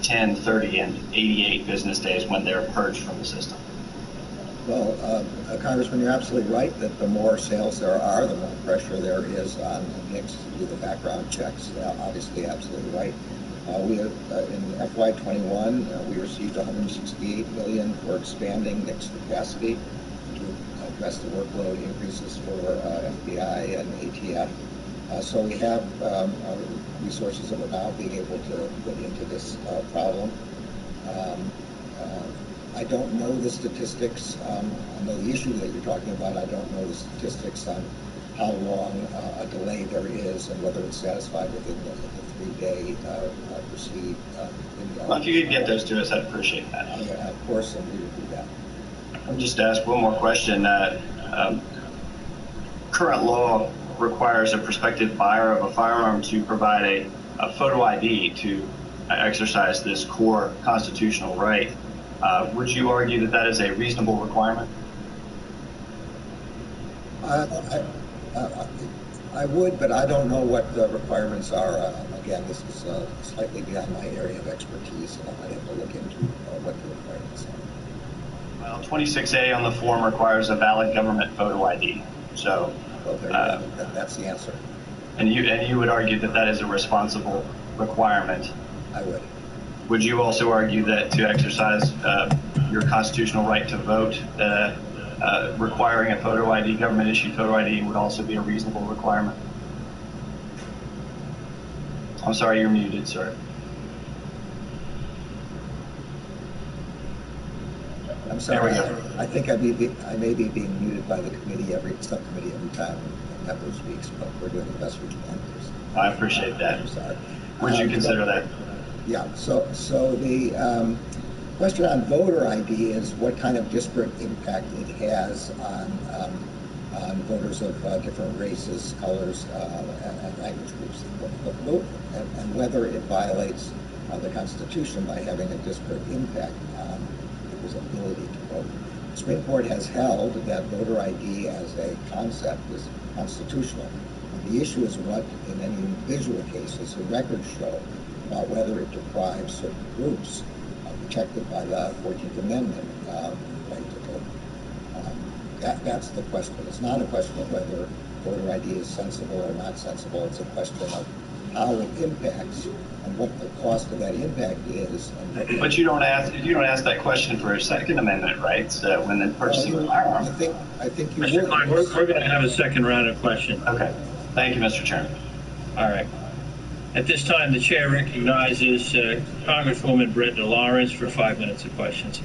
S3: 10, 30, and 88 business days when they're purged from the system?
S21: Well, Congressman, you're absolutely right that the more sales there are, the more pressure there is on NICS to do the background checks. Obviously, absolutely right. We have, in FY21, we received $168 million for expanding NICS capacity to address the workload increases for FBI and ATF. So we have resources that we're now being able to put into this problem. I don't know the statistics. I know the issue that you're talking about. I don't know the statistics on how long a delay there is and whether it's satisfied within the 3-day proceed window.
S3: Well, if you could get those to us, I'd appreciate that.
S21: Of course, and we would do that.
S3: I'll just ask one more question. Current law requires a prospective buyer of a firearm to provide a photo ID to exercise this core constitutional right. Would you argue that that is a reasonable requirement?
S21: I would, but I don't know what the requirements are. Again, this is slightly beyond my area of expertise, and I have to look into what the requirements are.
S3: Well, 26A on the form requires a valid government photo ID. So,
S21: that's the answer.
S3: And you would argue that that is a responsible requirement?
S21: I would.
S3: Would you also argue that to exercise your constitutional right to vote, requiring a photo ID, government-issued photo ID, would also be a reasonable requirement? I'm sorry, you're muted, sir.
S21: I'm sorry. I think I may be being muted by the subcommittee every time a member speaks, but we're doing the best we can.
S3: I appreciate that.
S21: I'm sorry.
S3: Would you consider that?
S21: Yeah. So the question on voter ID is what kind of disparate impact it has on voters of different races, colors, and language groups, and whether it violates the Constitution by having a disparate impact on people's ability to vote. The Supreme Court has held that voter ID as a concept is constitutional. The issue is what, in any individual cases, the records show about whether it deprives certain groups protected by the 14th Amendment right to vote. That's the question. It's not a question of whether voter ID is sensible or not sensible. It's a question of how it impacts and what the cost of that impact is.
S3: But you don't ask that question for a Second Amendment rights when they're purchasing a firearm.
S21: I think you
S19: Mr. Klein, we're going to have a second round of questions.
S3: Okay. Thank you, Mr. Chairman.
S19: All right. At this time, the chair recognizes Congresswoman Brenda Lawrence for 5 minutes of questions.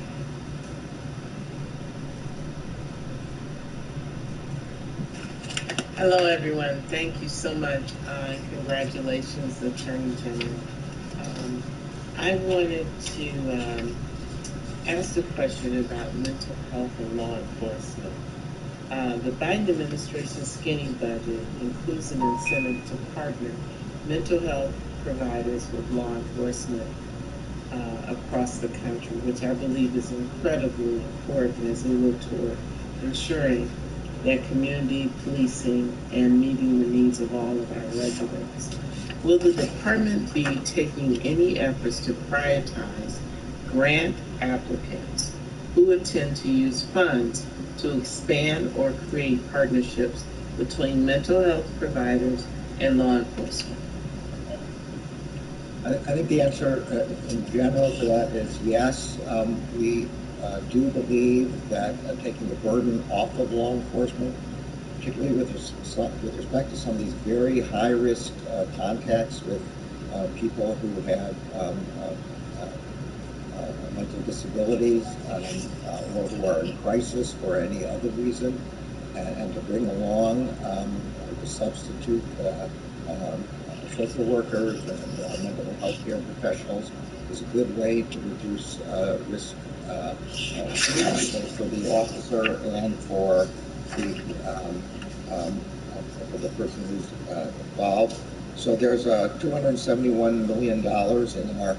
S5: Hello, everyone. Thank you so much. Congratulations, Attorney General. I wanted to ask a question about mental health and law enforcement. The Biden administration's skinny budget includes an incentive to partner mental health providers with law enforcement across the country, which I believe is incredibly important as we look toward ensuring that community policing and meeting the needs of all of our residents. Will the department be taking any efforts to prioritize grant applicants who intend to use funds to expand or create partnerships between mental health providers and law enforcement?
S21: I think the answer in general to that is yes. We do believe that taking the burden off of law enforcement, particularly with respect to some of these very high-risk contacts with people who have mental disabilities or who are in crisis for any other reason, and to bring along to substitute social workers and mental health care professionals is a good way to reduce risk for the officer and for the person who's involved. So there's $271 million in our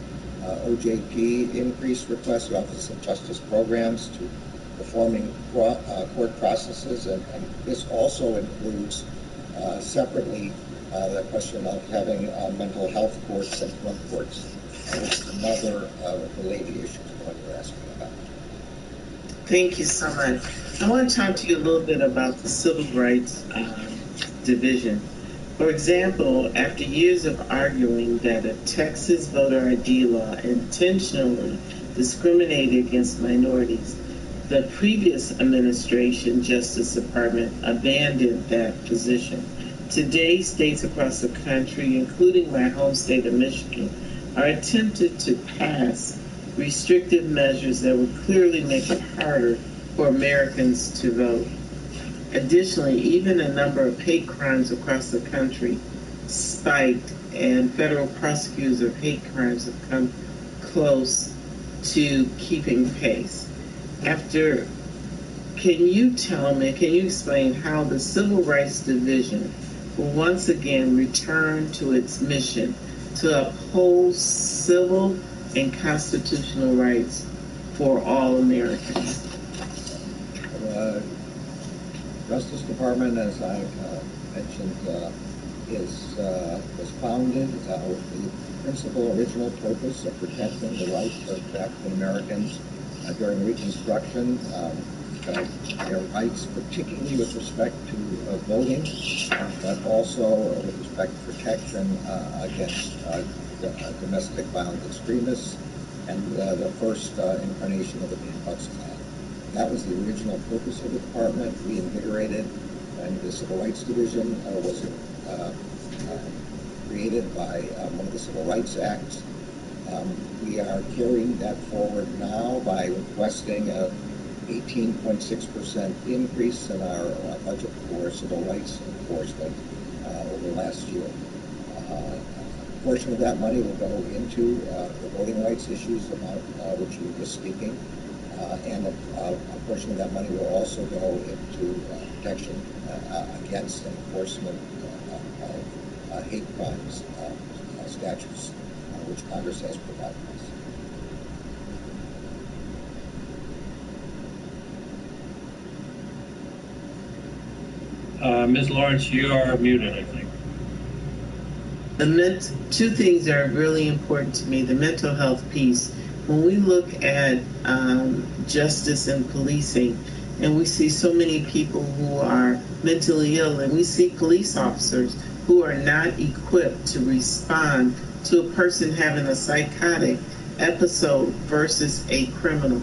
S21: OJP increase request, the Office of Justice Programs, to performing court processes, and this also includes separately the question of having mental health courts and drug courts, which is another related issue to what you're asking about.
S5: Thank you so much. I want to talk to you a little bit about the Civil Rights Division. For example, after years of arguing that a Texas voter ID law intentionally discriminated against minorities, the previous administration, Justice Department, abandoned that position. Today, states across the country, including my home state of Michigan, are attempted to pass restrictive measures that would clearly make it harder for Americans to vote. Additionally, even a number of hate crimes across the country spiked, and federal prosecutors of hate crimes have come close to keeping pace. Can you explain how the Civil Rights Division will once again return to its mission to uphold civil and constitutional rights for all Americans?
S21: Justice Department, as I mentioned, was founded with the principal original purpose of protecting the rights of African Americans during Reconstruction, their rights, particularly with respect to voting, but also with respect to protection against domestic violent extremists, and the first incarnation of the Ku Klux Klan. That was the original purpose of the department, reinvigorated, and the Civil Rights Division was created by one of the Civil Rights Acts. We are carrying that forward now by requesting a 18.6% increase in our budget for civil rights enforcement over last year. A portion of that money will go into the voting rights issues about which you were just speaking, and a portion of that money will also go into protection against enforcement of hate crimes statutes, which Congress has provided us.
S19: Ms. Lawrence, you are muted, I think.
S5: Two things are really important to me. The mental health piece. When we look at justice and policing, and we see so many people who are mentally ill, and we see police officers who are not equipped to respond to a person having a psychotic episode versus a criminal.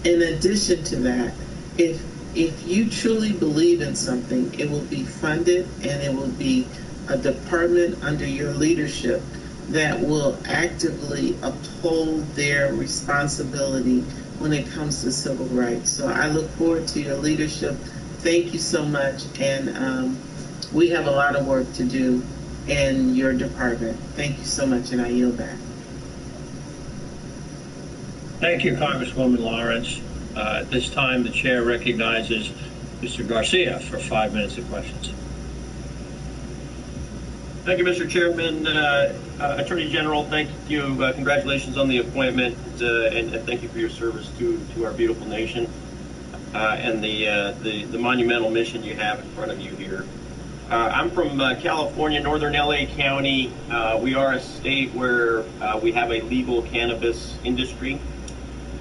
S5: In addition to that, if you truly believe in something, it will be funded, and it will be a department under your leadership that will actively uphold their responsibility when it comes to civil rights. So I look forward to your leadership. Thank you so much, and we have a lot of work to do in your department. Thank you so much, and I yield back.
S19: Thank you, Congresswoman Lawrence. At this time, the chair recognizes Mr. Garcia for 5 minutes of questions.
S6: Thank you, Mr. Chairman. Attorney General, thank you. Congratulations on the appointment, and thank you for your service to our beautiful nation and the monumental mission you have in front of you here. I'm from California, northern LA County. We are a state where we have a legal cannabis industry,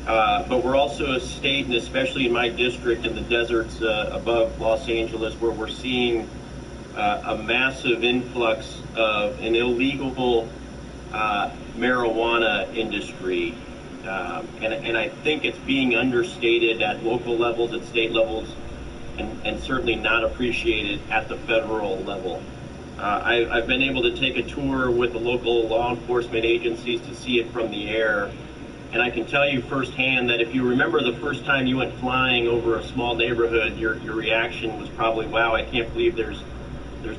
S6: but we're also a state, and especially in my district in the deserts above Los Angeles, where we're seeing a massive influx of an illegal marijuana industry. And I think it's being understated at local levels, at state levels, and certainly not appreciated at the federal level. I've been able to take a tour with the local law enforcement agencies to see it from the air. And I can tell you firsthand that if you remember the first time you went flying over a small neighborhood, your reaction was probably, wow, I can't believe there's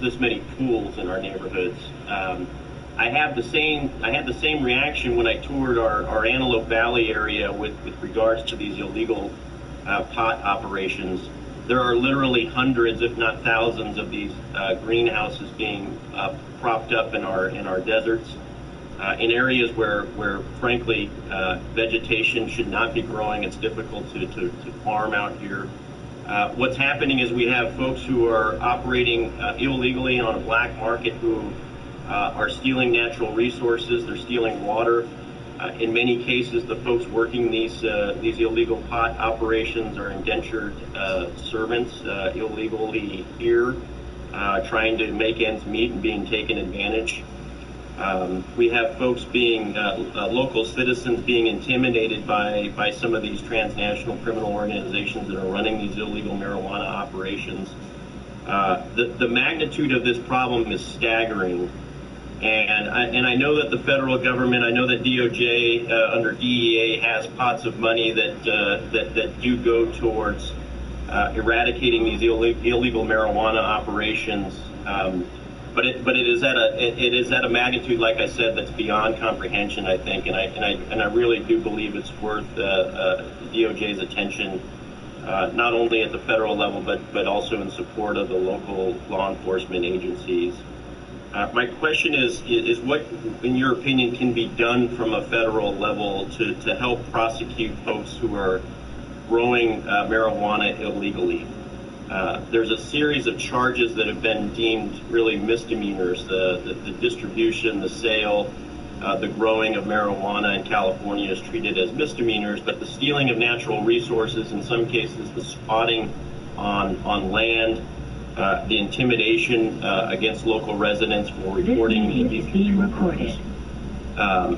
S6: this many pools in our neighborhoods. I had the same reaction when I toured our Antelope Valley area with regards to these illegal pot operations. There are literally hundreds, if not thousands, of these greenhouses being propped up in our deserts, in areas where frankly, vegetation should not be growing. It's difficult to farm out here. What's happening is we have folks who are operating illegally on a black market who are stealing natural resources. They're stealing water. In many cases, the folks working these illegal pot operations are indentured servants illegally here, trying to make ends meet and being taken advantage. We have folks being local citizens being intimidated by some of these transnational criminal organizations that are running these illegal marijuana operations. The magnitude of this problem is staggering. And I know that the federal government, I know that DOJ under DEA has pots of money that do go towards eradicating these illegal marijuana operations. But it is at a magnitude, like I said, that's beyond comprehension, I think, and I really do believe it's worth DOJ's attention, not only at the federal level but also in support of the local law enforcement agencies. My question is what, in your opinion, can be done from a federal level to help prosecute folks who are growing marijuana illegally? There's a series of charges that have been deemed really misdemeanors. The distribution, the sale, the growing of marijuana in California is treated as misdemeanors, but the stealing of natural resources, in some cases the spotting on land, the intimidation against local residents for reporting these recorded.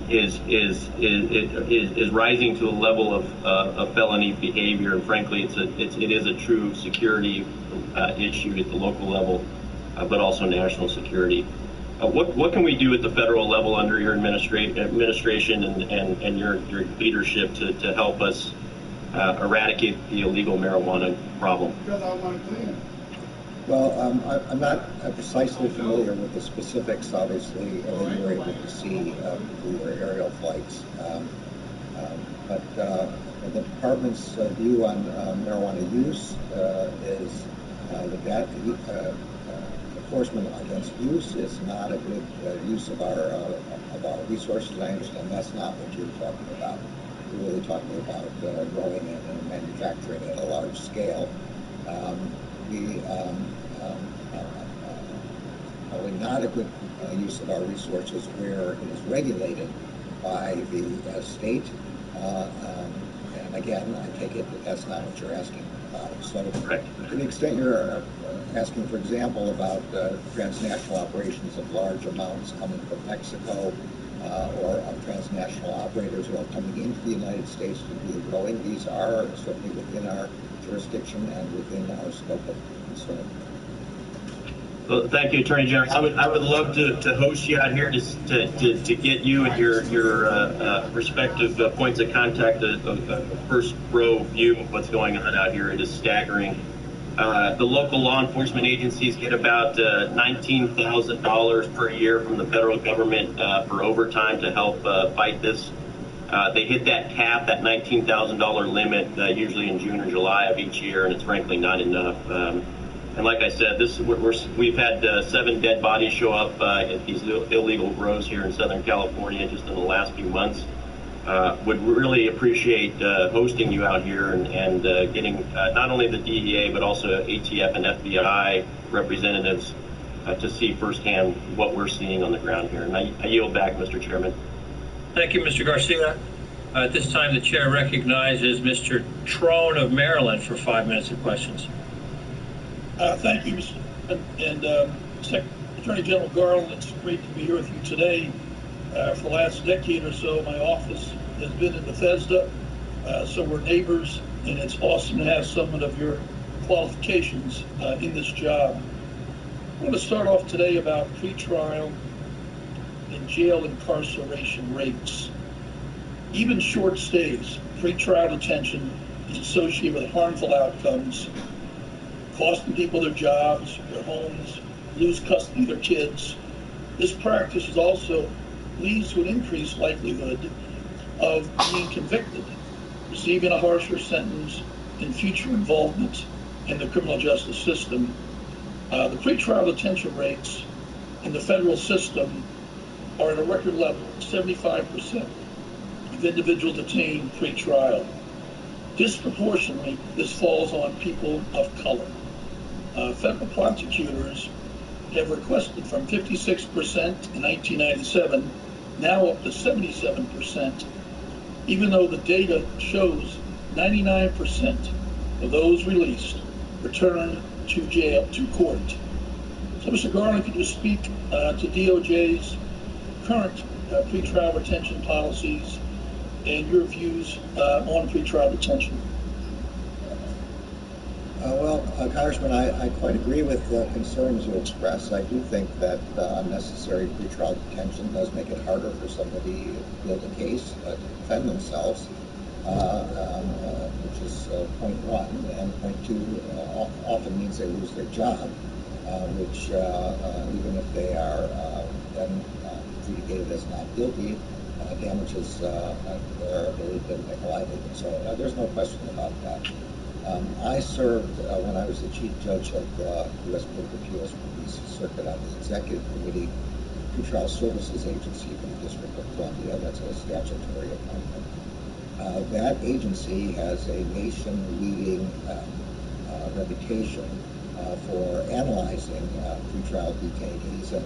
S6: Is rising to the level of felony behavior, and frankly, it is a true security issue at the local level, but also national security. What can we do at the federal level under your administration and your leadership to help us eradicate the illegal marijuana problem?
S21: Well, I'm not precisely familiar with the specifics, obviously, that you were able to see through your aerial flights. But the department's view on marijuana use is that enforcement against use is not a good use of our resources. I understand that's not what you're talking about. You're really talking about growing and manufacturing at a large scale. Probably not a good use of our resources where it is regulated by the state. And again, I take it that that's not what you're asking about. So to the extent you're asking, for example, about transnational operations of large amounts coming from Mexico, or of transnational operators who are coming into the United States to do the growing, these are certainly within our jurisdiction and within our scope of concern.
S6: Well, thank you, Attorney General. I would love to host you out here to get you and your respective points of contact a first row view of what's going on out here. It is staggering. The local law enforcement agencies get about $19,000 per year from the federal government for overtime to help fight this. They hit that cap, that $19,000 limit, usually in June or July of each year, and it's frankly not enough. And like I said, we've had 7 dead bodies show up at these illegal grows here in Southern California just in the last few months. Would really appreciate hosting you out here and getting not only the DEA but also ATF and FBI representatives to see firsthand what we're seeing on the ground here. And I yield back, Mr. Chairman.
S19: Thank you, Mr. Garcia. At this time, the chair recognizes Mr. Trone of Maryland for 5 minutes of questions.
S8: Thank you, and Attorney General Garland. It's great to be here with you today. For the last decade or so, my office has been in Bethesda, so we're neighbors, and it's awesome to have someone of your qualifications in this job. I want to start off today about pretrial and jail incarceration rates. Even short stays, pretrial detention is associated with harmful outcomes, costing people their jobs, their homes, lose custody of their kids. This practice is also leads to an increased likelihood of being convicted, receiving a harsher sentence, and future involvement in the criminal justice system. The pretrial detention rates in the federal system are at a record level, 75% of individuals detained pre-trial. Disproportionately, this falls on people of color. Federal prosecutors have requested from 56% in 1997, now up to 77%, even though the data shows 99% of those released return to jail, to court. So, Mr. Garland, could you speak to DOJ's current pretrial retention policies and your views on pretrial detention?
S21: Congressman, I quite agree with the concerns you expressed. I do think that unnecessary pretrial detention does make it harder for somebody to build a case to defend themselves, which is point one. And point two often means they lose their job, which even if they are then adjudicated as not guilty, damages their ability to make a livelihood. So there's no question about that. I served, when I was the Chief Judge of the U.S. Court of Appeals for the D.C. Circuit, on the Executive Committee Pretrial Services Agency for the District of Columbia. That's a statutory appointment. That agency has a nation-leading reputation for analyzing pretrial detainees and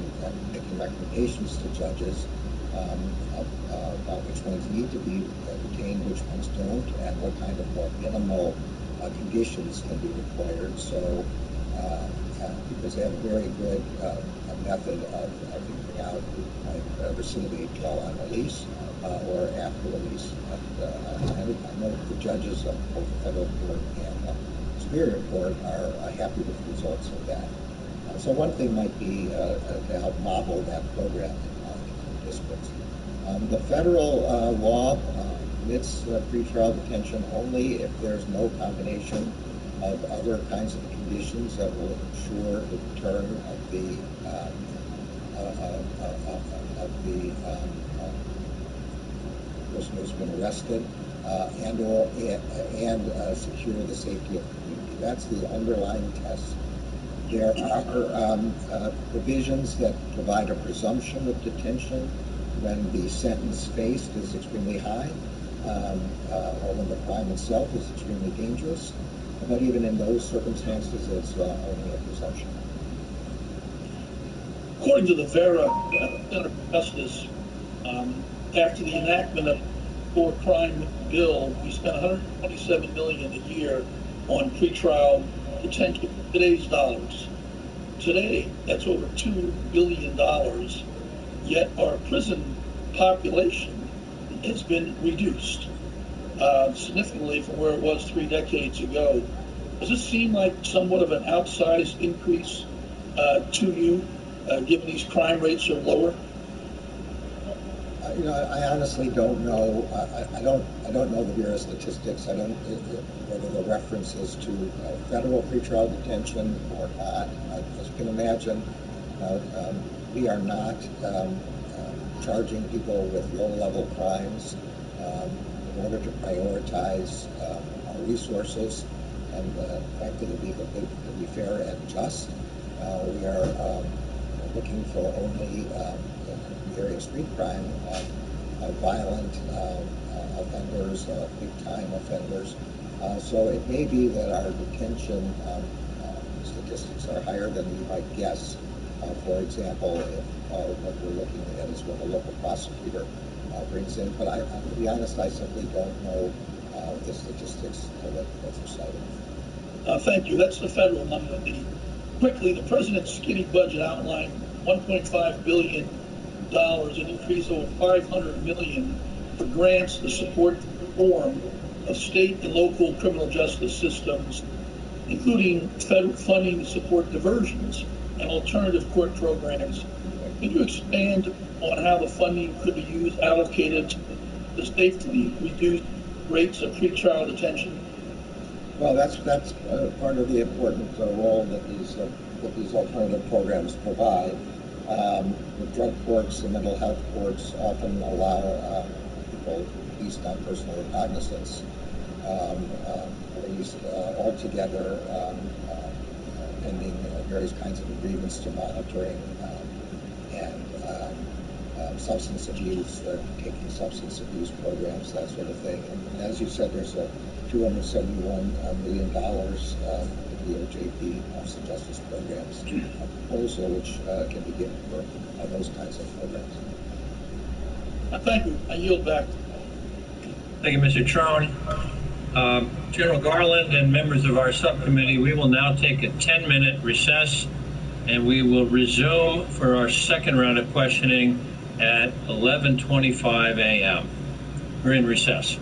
S21: making recommendations to judges about which ones need to be detained, which ones don't, and what kind of more minimal conditions can be required. So, because they have a very good method of figuring out who might recidivate while on release or after release. I know the judges of both the federal court and Superior Court are happy with the results of that. So one thing might be to help model that program in districts. The federal law permits pretrial detention only if there's no combination of other kinds of conditions that will ensure the return of the person who's been arrested and secure the safety of the community. That's the underlying test. There are provisions that provide a presumption of detention when the sentence faced is extremely high, or when the crime itself is extremely dangerous. But even in those circumstances, it's only a presumption.
S8: According to the Vera Center for Justice, after the enactment of the core crime bill, we spent $127 million a year on pretrial detention. Today's dollars. Today, that's over $2 billion. Yet our prison population has been reduced significantly from where it was 3 decades ago. Does this seem like somewhat of an outsized increase to you, given these crime rates are lower?
S21: I honestly don't know. I don't know the Bureau statistics. I don't whether the references to federal pretrial detention or not. As you can imagine, we are not charging people with low-level crimes in order to prioritize our resources and frankly to be fair and just. We are looking for only the area of street crime, violent offenders, big-time offenders. So it may be that our detention statistics are higher than you might guess. For example, if what we're looking at is what a local prosecutor brings in. But to be honest, I simply don't know the statistics that you're citing.
S8: Thank you. That's the federal number. Quickly, the president's skinny budget outlined $1.5 billion, an increase over $500 million for grants to support the reform of state and local criminal justice systems, including federal funding to support diversions and alternative court programs. Can you expand on how the funding could be used, allocated to safely reduce rates of pretrial detention?
S21: Well, that's part of the important role that these alternative programs provide. The drug courts and mental health courts often allow people, at least on personal recognizance, released altogether, pending various kinds of agreements to monitoring and substance abuse, taking substance abuse programs, that sort of thing. And as you said, there's a $271 million the OJP, Office of Justice Programs, proposal which can be given for those kinds of programs.
S8: Thank you. I yield back.
S19: Thank you, Mr. Trone. General Garland and members of our subcommittee, we will now take a 10-minute recess, and we will resume for our second round of questioning at 11:25 a.m. We're in recess.